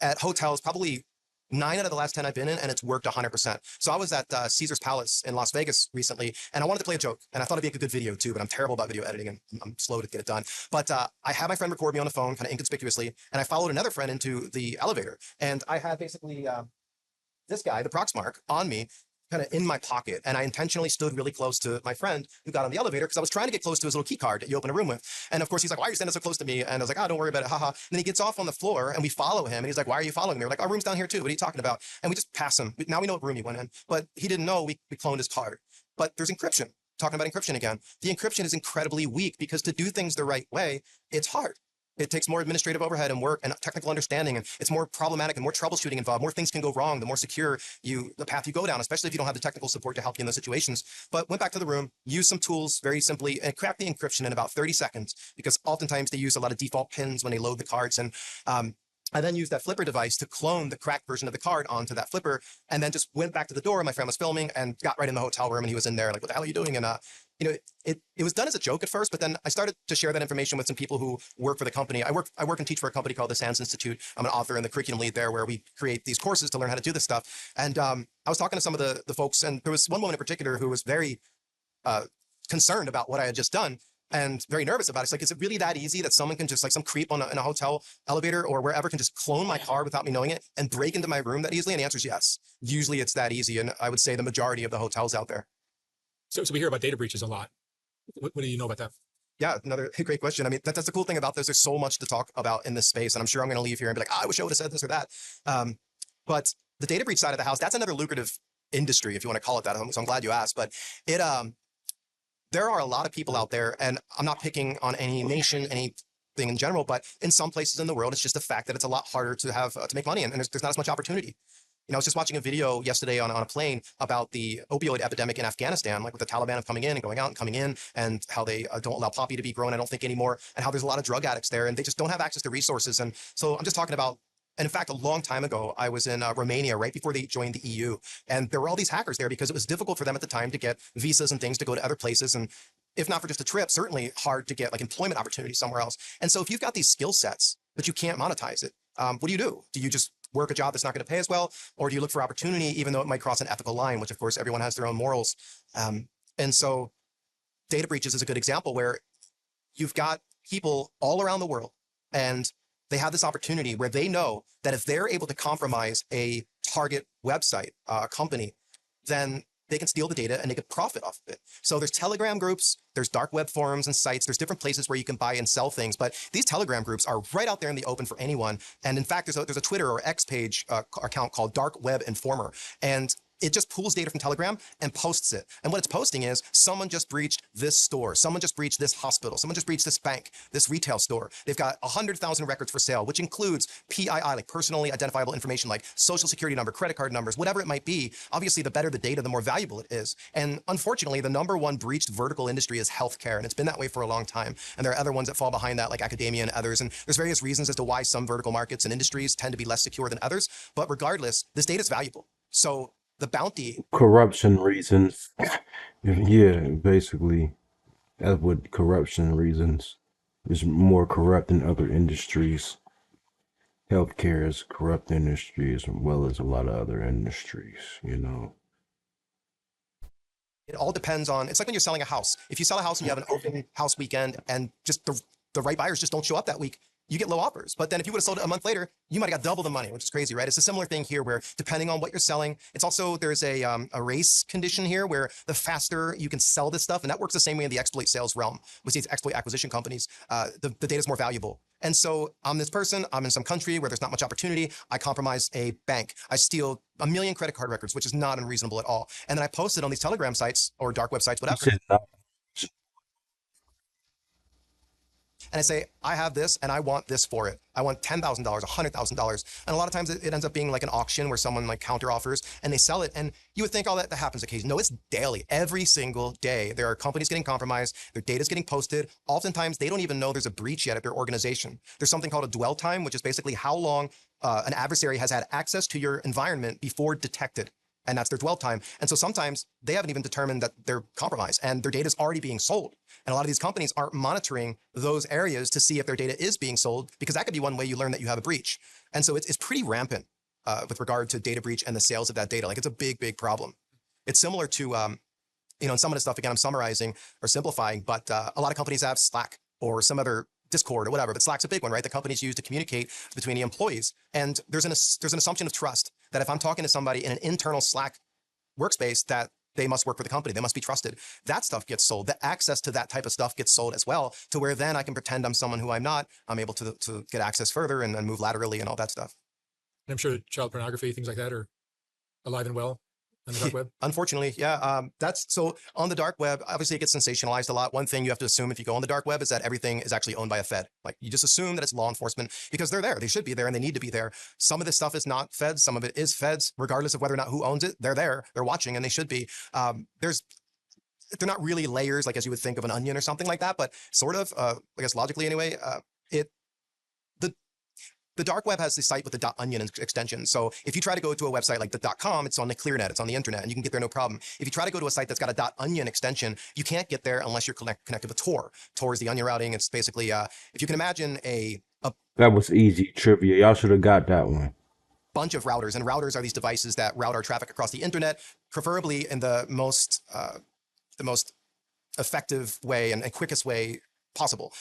at hotels, probably 9 out of the last 10 I've been in, and it's worked 100%. So I was at Caesar's Palace in Las Vegas recently, and I wanted to play a joke, and I thought it'd be a good video too, but I'm terrible about video editing, and I'm slow to get it done. But I had my friend record me on the phone, kind of inconspicuously, and I followed another friend into the elevator, and I had basically this guy, the Proxmark, on me, kind of in my pocket. And I intentionally stood really close to my friend who got on the elevator because I was trying to get close to his little key card that you open a room with. And of course, he's like, why are you standing so close to me? And I was like, oh, don't worry about it. Haha. And then he gets off on the floor and we follow him. And he's like, why are you following me? We're like, our room's down here too. What are you talking about? And we just pass him. Now we know what room he went in, but he didn't know we cloned his card. But there's encryption. Talking about encryption again. The encryption is incredibly weak because to do things the right way, it's hard. It takes more administrative overhead and work and technical understanding, and it's more problematic and more troubleshooting involved. More things can go wrong the more secure the path you go down, especially if you don't have the technical support to help you in those situations. But went back to the room, used some tools very simply, and cracked the encryption in about 30 seconds because oftentimes they use a lot of default pins when they load the cards. And I then used that flipper device to clone the cracked version of the card onto that flipper, and then just went back to the door. My friend was filming and got right in the hotel room, and he was in there like, what the hell are you doing? And it was done as a joke at first, but then I started to share that information with some people who work for the company. I work and teach for a company called the SANS Institute. I'm an author and the curriculum lead there, where we create these courses to learn how to do this stuff. And I was talking to some of the folks, and there was one woman in particular who was very concerned about what I had just done and very nervous about it. It's like, is it really that easy that someone can just, like some creep in a hotel elevator or wherever, can just clone my card without me knowing it and break into my room that easily? And the answer is yes. Usually it's that easy. And I would say the majority of the hotels out there. So we hear about data breaches a lot. What do you know about that? Yeah, another great question. I mean, that's the cool thing about this. There's so much to talk about in this space, and I'm sure I'm going to leave here and be like, I wish I would have said this or that. But the data breach side of the house, that's another lucrative industry, if you want to call it that. So I'm glad you asked. But there are a lot of people out there, and I'm not picking on any nation, anything in general, but in some places in the world, it's just a fact that it's a lot harder to have to make money, and there's not as much opportunity. I was just watching a video yesterday on a plane about the opioid epidemic in Afghanistan, like with the Taliban coming in and going out and coming in, and how they don't allow poppy to be grown, I don't think, anymore, and how there's a lot of drug addicts there, and they just don't have access to resources. And so I'm just talking about, and in fact, a long time ago, I was in Romania right before they joined the EU, and there were all these hackers there because it was difficult for them at the time to get visas and things to go to other places, and if not for just a trip, certainly hard to get like employment opportunities somewhere else. And so if you've got these skill sets, but you can't monetize it, what do? Do you just work a job that's not going to pay as well? Or do you look for opportunity, even though it might cross an ethical line, which of course everyone has their own morals. And so data breaches is a good example where you've got people all around the world, and they have this opportunity where they know that if they're able to compromise a target website, company, then they can steal the data and they could profit off of it. So there's Telegram groups, there's dark web forums and sites, there's different places where you can buy and sell things, but these Telegram groups are right out there in the open for anyone. And in fact, there's a Twitter or X page account called Dark Web Informer, and it just pulls data from Telegram and posts it. And what it's posting is, someone just breached this store, someone just breached this hospital, someone just breached this bank, this retail store. They've got 100,000 records for sale, which includes PII, like personally identifiable information, like social security number, credit card numbers, whatever it might be. Obviously, the better the data, the more valuable it is. And unfortunately, the number one breached vertical industry is healthcare, and it's been that way for a long time. And there are other ones that fall behind that, like academia and others. And there's various reasons as to why some vertical markets and industries tend to be less secure than others. But regardless, this data is valuable. So the bounty. Corruption reasons. Yeah, basically, that's what corruption reasons. Is more corrupt than other industries. Healthcare is a corrupt industry as well as a lot of other industries, It all depends on, it's like when you're selling a house. If you sell a house and you have an open house weekend and just the right buyers just don't show up that week, you get low offers. But then if you would have sold it a month later, you might have got double the money, which is crazy, right? It's a similar thing here where depending on what you're selling, it's also, there's a race condition here where the faster you can sell this stuff, and that works the same way in the exploit sales realm with these exploit acquisition companies, the data is more valuable. And so I'm this person, I'm in some country where there's not much opportunity. I compromise a bank. I steal 1 million credit card records, which is not unreasonable at all. And then I post it on these Telegram sites or dark websites, You whatever. said not. And I say, I have this and I want this for it. I want $10,000, $100,000. And a lot of times it ends up being like an auction where someone like counter offers and they sell it. And you would think, oh, that happens occasionally. No, it's daily. Every single day, there are companies getting compromised. Their data is getting posted. Oftentimes, they don't even know there's a breach yet at their organization. There's something called a dwell time, which is basically how long an adversary has had access to your environment before detected. And that's their dwell time. And so sometimes they haven't even determined that they're compromised and their data is already being sold. And a lot of these companies aren't monitoring those areas to see if their data is being sold, because that could be one way you learn that you have a breach. And so it's pretty rampant with regard to data breach and the sales of that data. Like it's a big, big problem. It's similar to, you know, and some of the stuff, again, I'm summarizing or simplifying, but a lot of companies have Slack or some other Discord or whatever, but Slack's a big one, right? The companies use to communicate between the employees. And there's an assumption of trust that if I'm talking to somebody in an internal Slack workspace, that they must work for the company. They must be trusted. That stuff gets sold. The access to that type of stuff gets sold as well, to where then I can pretend I'm someone who I'm not. I'm able to get access further and move laterally and all that stuff. And I'm sure child pornography, things like that are alive and well on the dark web. Unfortunately, yeah. That's so on the dark web, obviously it gets sensationalized a lot. One thing you have to assume if you go on the dark web is that everything is actually owned by a Fed. Like you just assume that it's law enforcement because they're there. They should be there and they need to be there. Some of this stuff is not Feds. Some of it is Feds, regardless of whether or not who owns it. They're there. They're watching and they should be. They're not really layers like as you would think of an onion or something like that, but sort of, I guess logically anyway, the dark web has the site with the .onion extension. So if you try to go to a website like the .com, it's on the ClearNet, it's on the internet, and you can get there no problem. If you try to go to a site that's got a .onion extension, you can't get there unless you're connected with Tor. Tor is the onion routing. It's basically, if you can imagine That was easy trivia. Y'all should have got that one. bunch of routers, and routers are these devices that route our traffic across the internet, preferably in the most effective way and quickest way possible.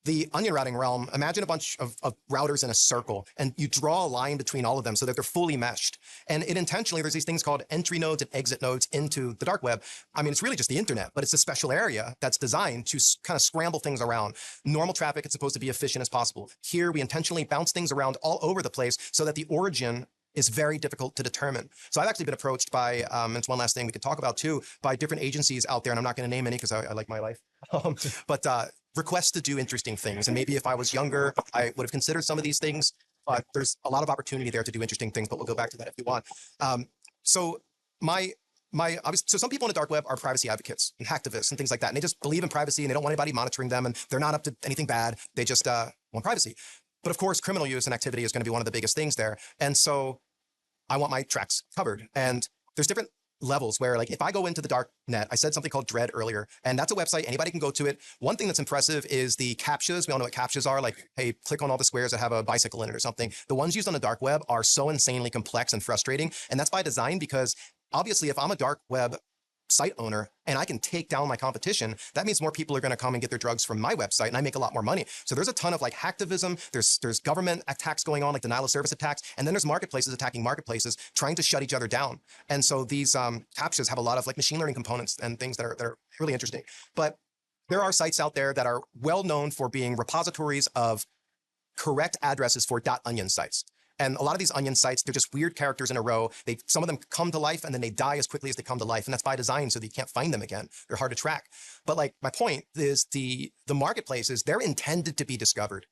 The onion routing realm, imagine a bunch of routers in a circle, and you draw a line between all of them so that they're fully meshed. And it intentionally, there's these things called entry nodes and exit nodes into the dark web. I mean, it's really just the internet, but it's a special area that's designed to kind of scramble things around. Normal traffic, it's supposed to be efficient as possible. Here, we intentionally bounce things around all over the place so that the origin is very difficult to determine. So I've actually been approached by, and it's one last thing we could talk about too, by different agencies out there, and I'm not going to name any because I like my life, but requests to do interesting things. And maybe if I was younger, I would have considered some of these things, but there's a lot of opportunity there to do interesting things, but we'll go back to that if you want. So some people in the dark web are privacy advocates and hacktivists and things like that. And they just believe in privacy and they don't want anybody monitoring them and they're not up to anything bad. They just want privacy. But of course, criminal use and activity is going to be one of the biggest things there. And so I want my tracks covered. And there's different levels where, like, if I go into the dark net, I said something called Dread earlier, and that's a website, anybody can go to it. One thing that's impressive is the captchas. We all know what captchas are, like, hey, click on all the squares that have a bicycle in it or something. The ones used on the dark web are so insanely complex and frustrating, and that's by design, because obviously if I'm a dark web site owner and I can take down my competition, that means more people are going to come and get their drugs from my website and I make a lot more money. So there's a ton of like hacktivism, there's government attacks going on, like denial of service attacks, and then there's marketplaces attacking marketplaces trying to shut each other down. And so these captchas have a lot of like machine learning components and things that are really interesting. But there are sites out there that are well known for being repositories of correct addresses for .onion sites. And a lot of these onion sites, they're just weird characters in a row. Some of them come to life and then they die as quickly as they come to life. And that's by design, so that you can't find them again. They're hard to track. But like my point is the marketplaces, they're intended to be discovered.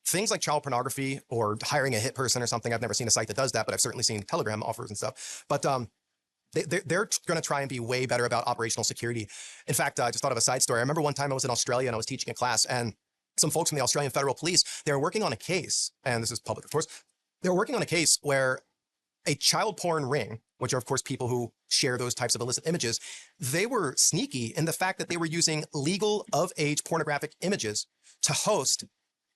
Things like child pornography or hiring a hit person or something. I've never seen a site that does that, but I've certainly seen Telegram offers and stuff. But they're going to try and be way better about operational security. In fact, I just thought of a side story. I remember one time I was in Australia and I was teaching a class, and some folks from the Australian Federal Police, they were working on a case, and this is public, of course. They were working on a case where a child porn ring, which are, of course, people who share those types of illicit images, they were sneaky in the fact that they were using legal of age pornographic images to host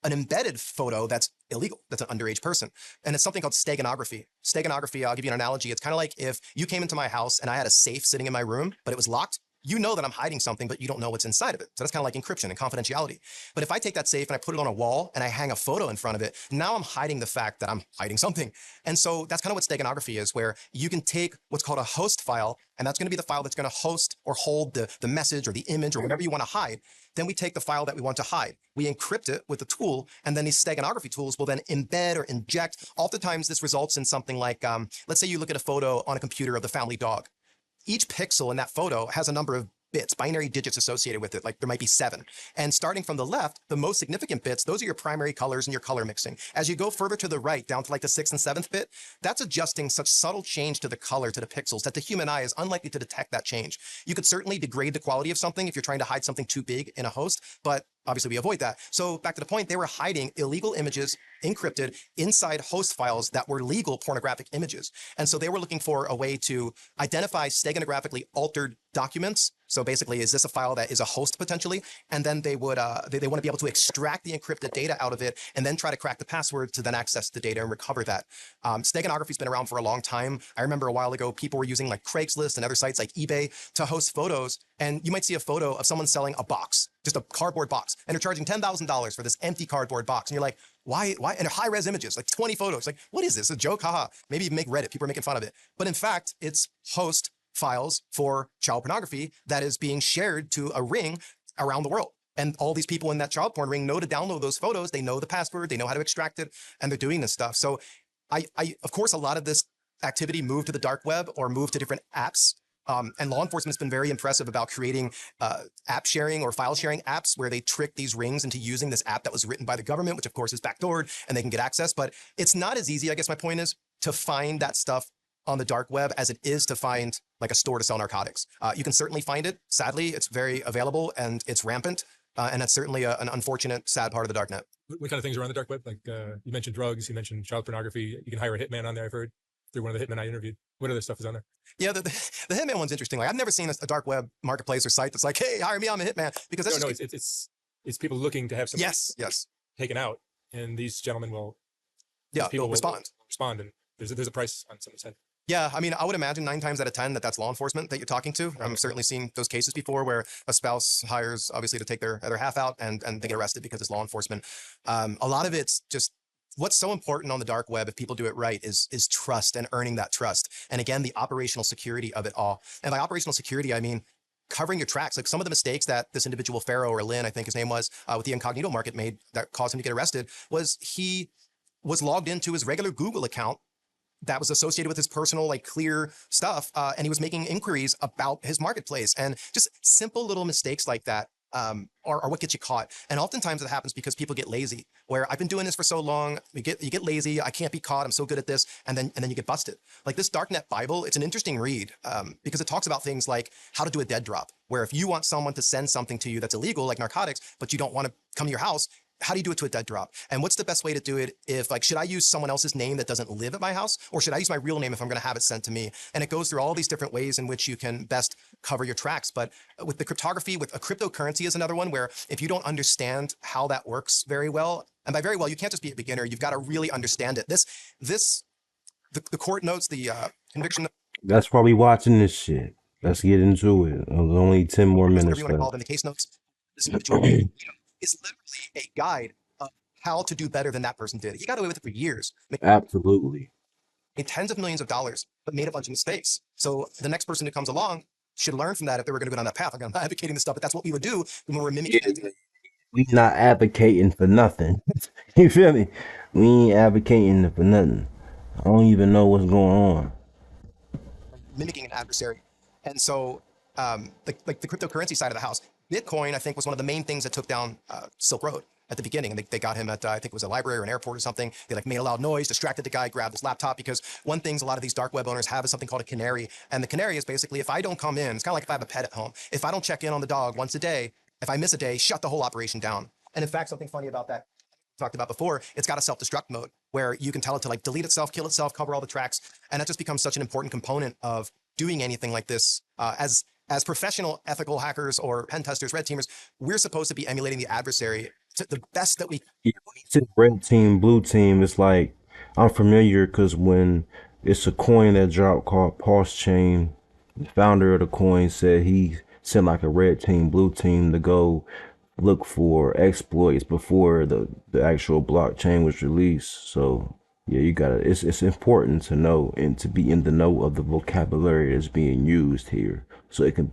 an embedded photo that's illegal, that's an underage person. And it's something called steganography. Steganography, I'll give you an analogy. It's kind of like if you came into my house and I had a safe sitting in my room, but it was locked. You know that I'm hiding something, but you don't know what's inside of it. So that's kind of like encryption and confidentiality. But if I take that safe and I put it on a wall and I hang a photo in front of it, now I'm hiding the fact that I'm hiding something. And so that's kind of what steganography is, where you can take what's called a host file, and that's going to be the file that's going to host or hold the message or the image or whatever you want to hide. Then we take the file that we want to hide, we encrypt it with a tool, and then these steganography tools will then embed or inject. Oftentimes this results in something like, let's say you look at a photo on a computer of the family dog. Each pixel in that photo has a number of bits, binary digits associated with it, like there might be 7. And starting from the left, the most significant bits, those are your primary colors and your color mixing. As you go further to the right, down to like the 6th and 7th bit, that's adjusting such subtle change to the color, to the pixels, that the human eye is unlikely to detect that change. You could certainly degrade the quality of something if you're trying to hide something too big in a host, but obviously we avoid that. So back to the point, they were hiding illegal images encrypted inside host files that were legal pornographic images. And so they were looking for a way to identify steganographically altered documents. So basically, is this a file that is a host potentially? And then they would they want to be able to extract the encrypted data out of it and then try to crack the password to then access the data and recover that. Steganography's been around for a long time. I remember a while ago, people were using like Craigslist and other sites like eBay to host photos. And you might see a photo of someone selling a box, just a cardboard box, and they're charging $10,000 for this empty cardboard box. And you're like, why? And they're high-res images, like 20 photos. Like, what is this? A joke? Haha. Maybe even make Reddit. People are making fun of it. But in fact, it's host files for child pornography that is being shared to a ring around the world. And all these people in that child porn ring know to download those photos. They know the password. They know how to extract it. And they're doing this stuff. So of course, a lot of this activity moved to the dark web or moved to different apps. And law enforcement's been very impressive about creating app sharing or file sharing apps where they trick these rings into using this app that was written by the government, which of course is backdoored, and they can get access. But it's not as easy, I guess my point is, to find that stuff on the dark web as it is to find like a store to sell narcotics. You can certainly find it. Sadly, it's very available and it's rampant. And that's certainly an unfortunate, sad part of the darknet. What kind of things are on the dark web? Like you mentioned drugs, you mentioned child pornography. You can hire a hitman on there, I've heard. They're one of the hitmen I interviewed. What other stuff is on there? Yeah, the hitman one's interesting. Like I've never seen a dark web marketplace or site that's like, hey, hire me, I'm a hitman. Because that's it's people looking to have something yes taken out, and these gentlemen will people will respond, and there's a price on someone's head. Yeah, I mean, I would imagine 9 times out of 10 that's law enforcement that you're talking to. Right. I'm certainly seen those cases before where a spouse hires, obviously, to take their other half out, and they get arrested because it's law enforcement. A lot of it's just what's so important on the dark web, if people do it right, is trust and earning that trust. And again, the operational security of it all. And by operational security, I mean covering your tracks. Like some of the mistakes that this individual, Pharaoh or Lynn, I think his name was, with the incognito market made that caused him to get arrested, was he was logged into his regular Google account that was associated with his personal, like clear stuff. And he was making inquiries about his marketplace, and just simple little mistakes like that are what gets you caught. And oftentimes it happens because people get lazy, where I've been doing this for so long, you get lazy, I can't be caught, I'm so good at this. And then you get busted. Like this Darknet Bible, it's an interesting read because it talks about things like how to do a dead drop, where if you want someone to send something to you that's illegal, like narcotics, but you don't want to come to your house, how do you do it to a dead drop? And what's the best way to do it? If like, should I use someone else's name that doesn't live at my house, or should I use my real name if I'm going to have it sent to me? And it goes through all these different ways in which you can best cover your tracks. But with the cryptography, with a cryptocurrency is another one where if you don't understand how that works very well, and by very well, you can't just be a beginner, you've got to really understand it. The court notes, the conviction. That's why we watching this shit. Let's get into it. There's only 10 more minutes Whatever you want to call them, the case notes. This is literally a guide of how to do better than that person did. He got away with it for years. Absolutely. Made tens of millions of dollars, but made a bunch of mistakes. So the next person who comes along should learn from that if they were going to go down that path. Like, I'm not advocating this stuff, but that's what we would do when we were mimicking it. We not advocating for nothing. You feel me? We ain't advocating for nothing. I don't even know what's going on. Mimicking an adversary. And so like the cryptocurrency side of the house, Bitcoin, I think, was one of the main things that took down Silk Road at the beginning. And they got him at, I think it was a library or an airport or something. They like made a loud noise, distracted the guy, grabbed his laptop, because one thing a lot of these dark web owners have is something called a canary. And the canary is basically, if I don't come in, it's kind of like if I have a pet at home. If I don't check in on the dog once a day, if I miss a day, shut the whole operation down. And in fact, something funny about that, talked about before, it's got a self-destruct mode where you can tell it to like delete itself, kill itself, cover all the tracks. And that just becomes such an important component of doing anything like this. As professional ethical hackers or pen testers, red teamers, we're supposed to be emulating the adversary the best that we. Yeah, when you said red team, blue team, it's like I'm familiar because when it's a coin that dropped called Pulse Chain, the founder of the coin said he sent like a red team, blue team to go look for exploits before the actual blockchain was released. So yeah, you gotta. It's important to know and to be in the know of the vocabulary that's being used here, so it could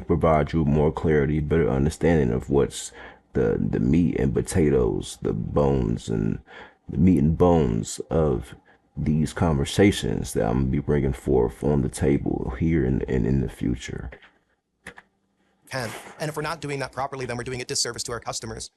provide you more clarity, better understanding of what's the meat and potatoes, the bones and the meat and bones of these conversations that I'm gonna be bringing forth on the table here and in the future. Can. And if we're not doing that properly, then we're doing a disservice to our customers.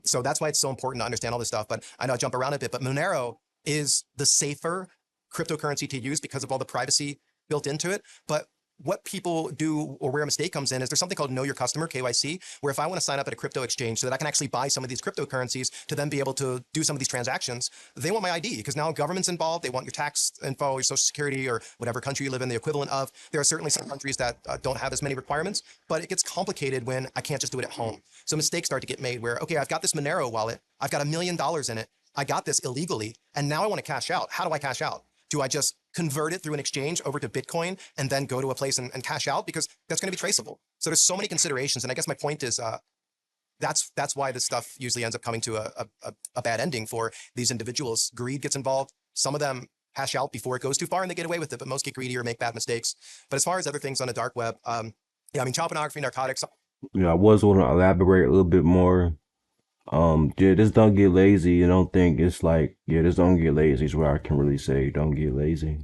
So that's why it's so important to understand all this stuff. But I know I jump around a bit, but Monero is the safer cryptocurrency to use because of all the privacy built into it. But what people do, or where a mistake comes in, is there's something called Know Your Customer, KYC, where if I want to sign up at a crypto exchange so that I can actually buy some of these cryptocurrencies to then be able to do some of these transactions, they want my ID because now government's involved. They want your tax info, your social security, or whatever country you live in, the equivalent of. There are certainly some countries that don't have as many requirements, but it gets complicated when I can't just do it at home. So mistakes start to get made where, okay, I've got this Monero wallet. I've got $1 million in it. I got this illegally, and now I want to cash out. How do I cash out? Do I just convert it through an exchange over to Bitcoin and then go to a place and cash out? Because that's going to be traceable. So there's so many considerations. And I guess my point is that's why this stuff usually ends up coming to a bad ending for these individuals. Greed gets involved. Some of them hash out before it goes too far and they get away with it, but most get greedy or make bad mistakes. But as far as other things on the dark web, yeah, I mean, child pornography, narcotics. Yeah, I was want to elaborate a little bit more. Yeah, just don't get lazy. I don't think it's like, yeah, just don't get lazy is where I can really say don't get lazy.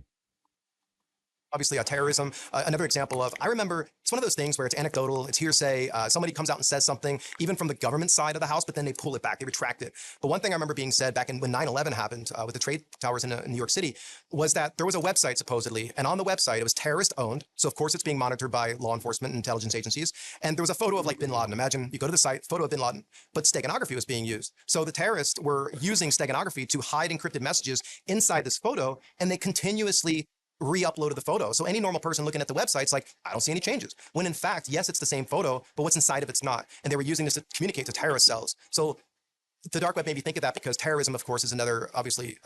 Obviously, terrorism. Another example of, I remember it's one of those things where it's anecdotal, it's hearsay. Somebody comes out and says something, even from the government side of the house, but then they pull it back, they retract it. But one thing I remember being said back when 9/11 happened with the trade towers in New York City was that there was a website supposedly, and on the website it was terrorist owned. So of course it's being monitored by law enforcement and intelligence agencies. And there was a photo of like Bin Laden. Imagine you go to the site, photo of Bin Laden, but steganography was being used. So the terrorists were using steganography to hide encrypted messages inside this photo, and they continuously re-uploaded the photo. So any normal person looking at the website's like, I don't see any changes. When in fact, yes, it's the same photo, but what's inside of it's not. And they were using this to communicate to terrorist cells. So the dark web made me think of that because terrorism, of course, is another obviously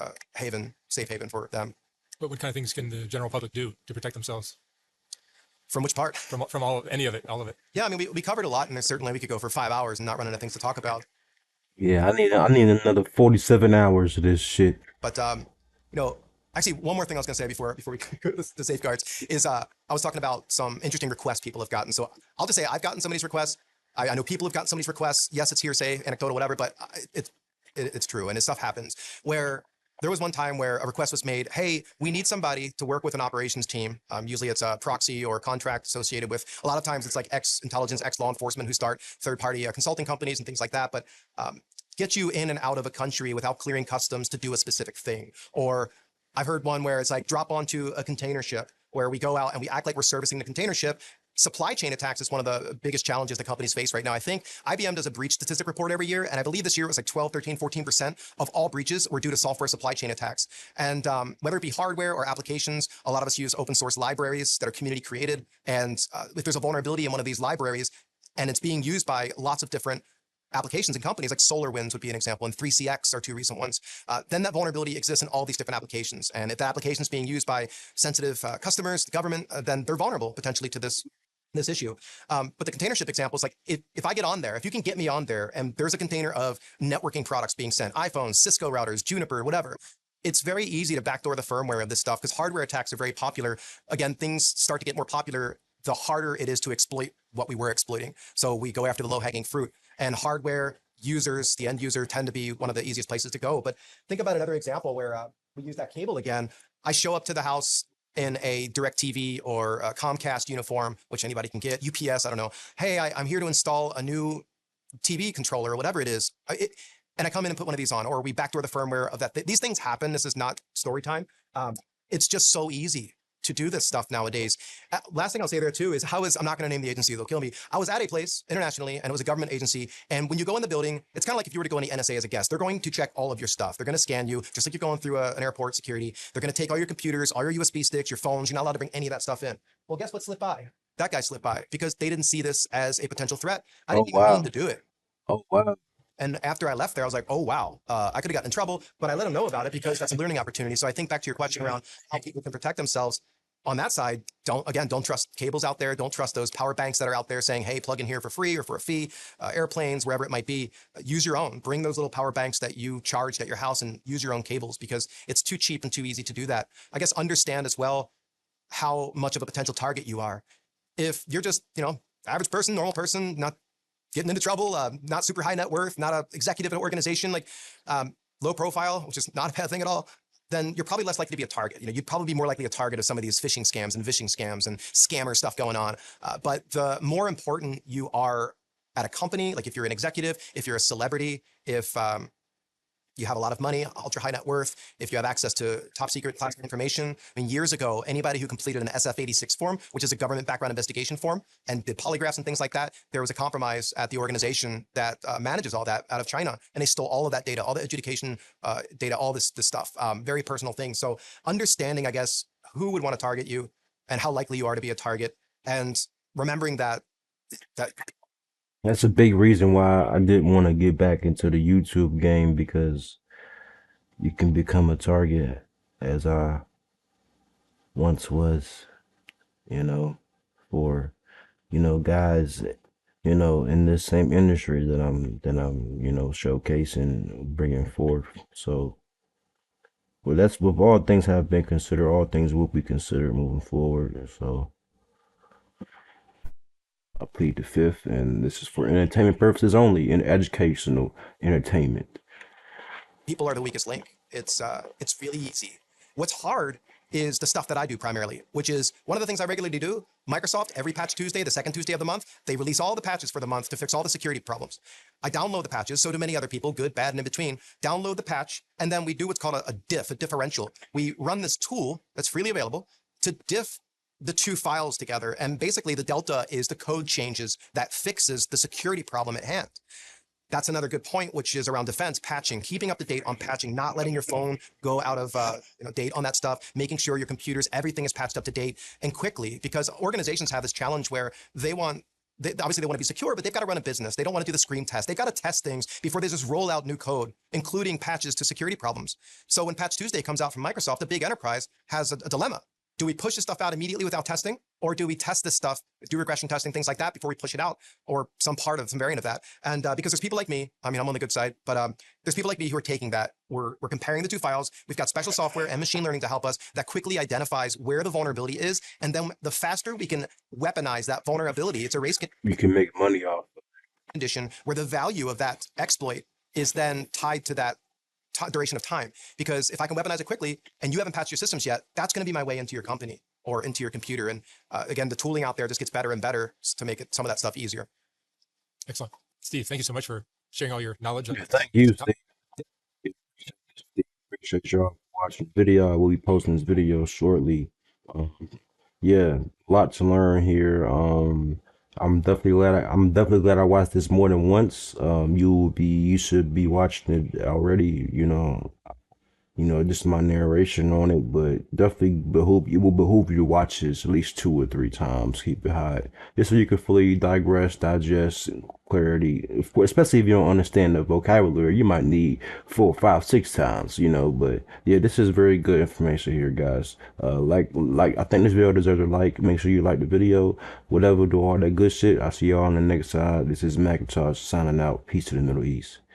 safe haven for them. But what kind of things can the general public do to protect themselves From which part? from any of it, all of it? Yeah, I mean, we covered a lot, and certainly we could go for 5 hours and not run out of things to talk about. Yeah, I need another 47 hours of this shit. But actually, one more thing I was going to say before we go to the safeguards is I was talking about some interesting requests people have gotten. So I'll just say I've gotten some of these requests. I know people have gotten some of these requests. Yes, it's hearsay, anecdotal, whatever, but it's true, and this stuff happens. Where there was one time where a request was made, hey, we need somebody to work with an operations team. Usually it's a proxy or a contract associated with, a lot of times it's like ex-intelligence, ex-law enforcement who start third-party consulting companies and things like that. But get you in and out of a country without clearing customs to do a specific thing. Or I've heard one where it's like drop onto a container ship where we go out and we act like we're servicing the container ship. Supply chain attacks is one of the biggest challenges that companies face right now. I think IBM does a breach statistic report every year, and I believe this year it was like 12, 13, 14% of all breaches were due to software supply chain attacks. And whether it be hardware or applications, a lot of us use open source libraries that are community created. And if there's a vulnerability in one of these libraries and it's being used by lots of different applications and companies, like SolarWinds would be an example, and 3CX are two recent ones, then that vulnerability exists in all these different applications. And if the application is being used by sensitive customers, the government, then they're vulnerable potentially to this issue. But the container ship example is like, if I get on there, if you can get me on there and there's a container of networking products being sent, iPhones, Cisco routers, Juniper, whatever, it's very easy to backdoor the firmware of this stuff because hardware attacks are very popular. Again, things start to get more popular the harder it is to exploit what we were exploiting. So we go after the low-hanging fruit. And hardware users, the end user, tend to be one of the easiest places to go. But think about another example where we use that cable again. I show up to the house in a DirecTV or a Comcast uniform, which anybody can get, UPS, I don't know. Hey, I'm here to install a new TV controller or whatever it is. And I come in and put one of these on, or we backdoor the firmware of that. These things happen. This is not story time. It's just so easy to do this stuff nowadays. Last thing I'll say there too is I'm not going to name the agency, they'll kill me. I was at a place internationally and it was a government agency. And when you go in the building, it's kind of like if you were to go in the NSA as a guest, they're going to check all of your stuff. They're going to scan you just like you're going through an airport security. They're going to take all your computers, all your USB sticks, your phones. You're not allowed to bring any of that stuff in. Well, guess what slipped by? That guy slipped by because they didn't see this as a potential threat. I Oh didn't even mean wow. to do it. Oh wow. And after I left there, I was like, oh, wow, I could have gotten in trouble, but I let them know about it because that's a learning opportunity. So I think back to your question around how people can protect themselves on that side. Don't trust cables out there. Don't trust those power banks that are out there saying, hey, plug in here for free or for a fee, airplanes, wherever it might be. Use your own. Bring those little power banks that you charged at your house and use your own cables because it's too cheap and too easy to do that. I guess understand as well how much of a potential target you are. If you're just, average person, normal person, not getting into trouble, not super high net worth, not an executive in an organization, like low profile, which is not a bad thing at all, then you're probably less likely to be a target. You'd probably be more likely a target of some of these phishing scams and vishing scams and scammer stuff going on. But the more important you are at a company, like if you're an executive, if you're a celebrity, if you have a lot of money, ultra high net worth, if you have access to top secret classified information. I mean, years ago, anybody who completed an SF-86 form, which is a government background investigation form, and did polygraphs and things like that, there was a compromise at the organization that manages all that out of China, and they stole all of that data, all the adjudication data, all this stuff, very personal things. So understanding, I guess, who would want to target you and how likely you are to be a target, and remembering that That's a big reason why I didn't want to get back into the YouTube game because you can become a target as I once was, you know, for, guys, in this same industry that I'm, showcasing, bringing forth. So, well, that's with all things have been considered, all things will be considered moving forward. And so I plead the fifth, and this is for entertainment purposes only, and educational entertainment. people are the weakest link. It's really easy. What's hard is the stuff that I do primarily, which is one of the things I regularly do. Microsoft, every patch Tuesday, the second Tuesday of the month, they release all the patches for the month to fix all the security problems. I download the patches, so do many other people, good, bad, and in between. Download the patch, and then we do what's called a diff, a differential. We run this tool that's freely available to diff the two files together. And basically, the delta is the code changes that fixes the security problem at hand. That's another good point, which is around defense, patching, keeping up to date on patching, not letting your phone go out of date on that stuff, making sure your computers, everything is patched up to date and quickly, because organizations have this challenge where obviously they want to be secure, but they've got to run a business. They don't want to do the screen test. They've got to test things before they just roll out new code, including patches to security problems. So when Patch Tuesday comes out from Microsoft, the big enterprise has a dilemma. Do we push this stuff out immediately without testing? Or do we test this stuff, do regression testing, things like that before we push it out, or some variant of that? And because there's people like me, I mean, I'm on the good side, but there's people like me who are taking that. We're comparing the two files. We've got special software and machine learning to help us that quickly identifies where the vulnerability is. And then the faster we can weaponize that vulnerability, it's a race You can make money off. condition where the value of that exploit is then tied to that duration of time. Because if I can weaponize it quickly and you haven't patched your systems yet, that's going to be my way into your company or into your computer. And again, the tooling out there just gets better and better to make some of that stuff easier. Excellent. Steve, thank you so much for sharing all your knowledge. Yeah, thank you, Steve. Appreciate y'all watching the video. I will be posting this video shortly. Um, yeah, a lot to learn here. I'm definitely glad I watched this more than once. You should be watching it already. Just my narration on it, but definitely it will behoove you to watch this at least 2 or 3 times. Keep it hot, just so you can fully digest, and clarity. Especially if you don't understand the vocabulary, you might need 4, 5, 6 times. But yeah, this is very good information here, guys. Like I think this video deserves a like. Make sure you like the video. Whatever, do all that good shit. I'll see y'all on the next side. This is Macintosh signing out. Peace to the Middle East.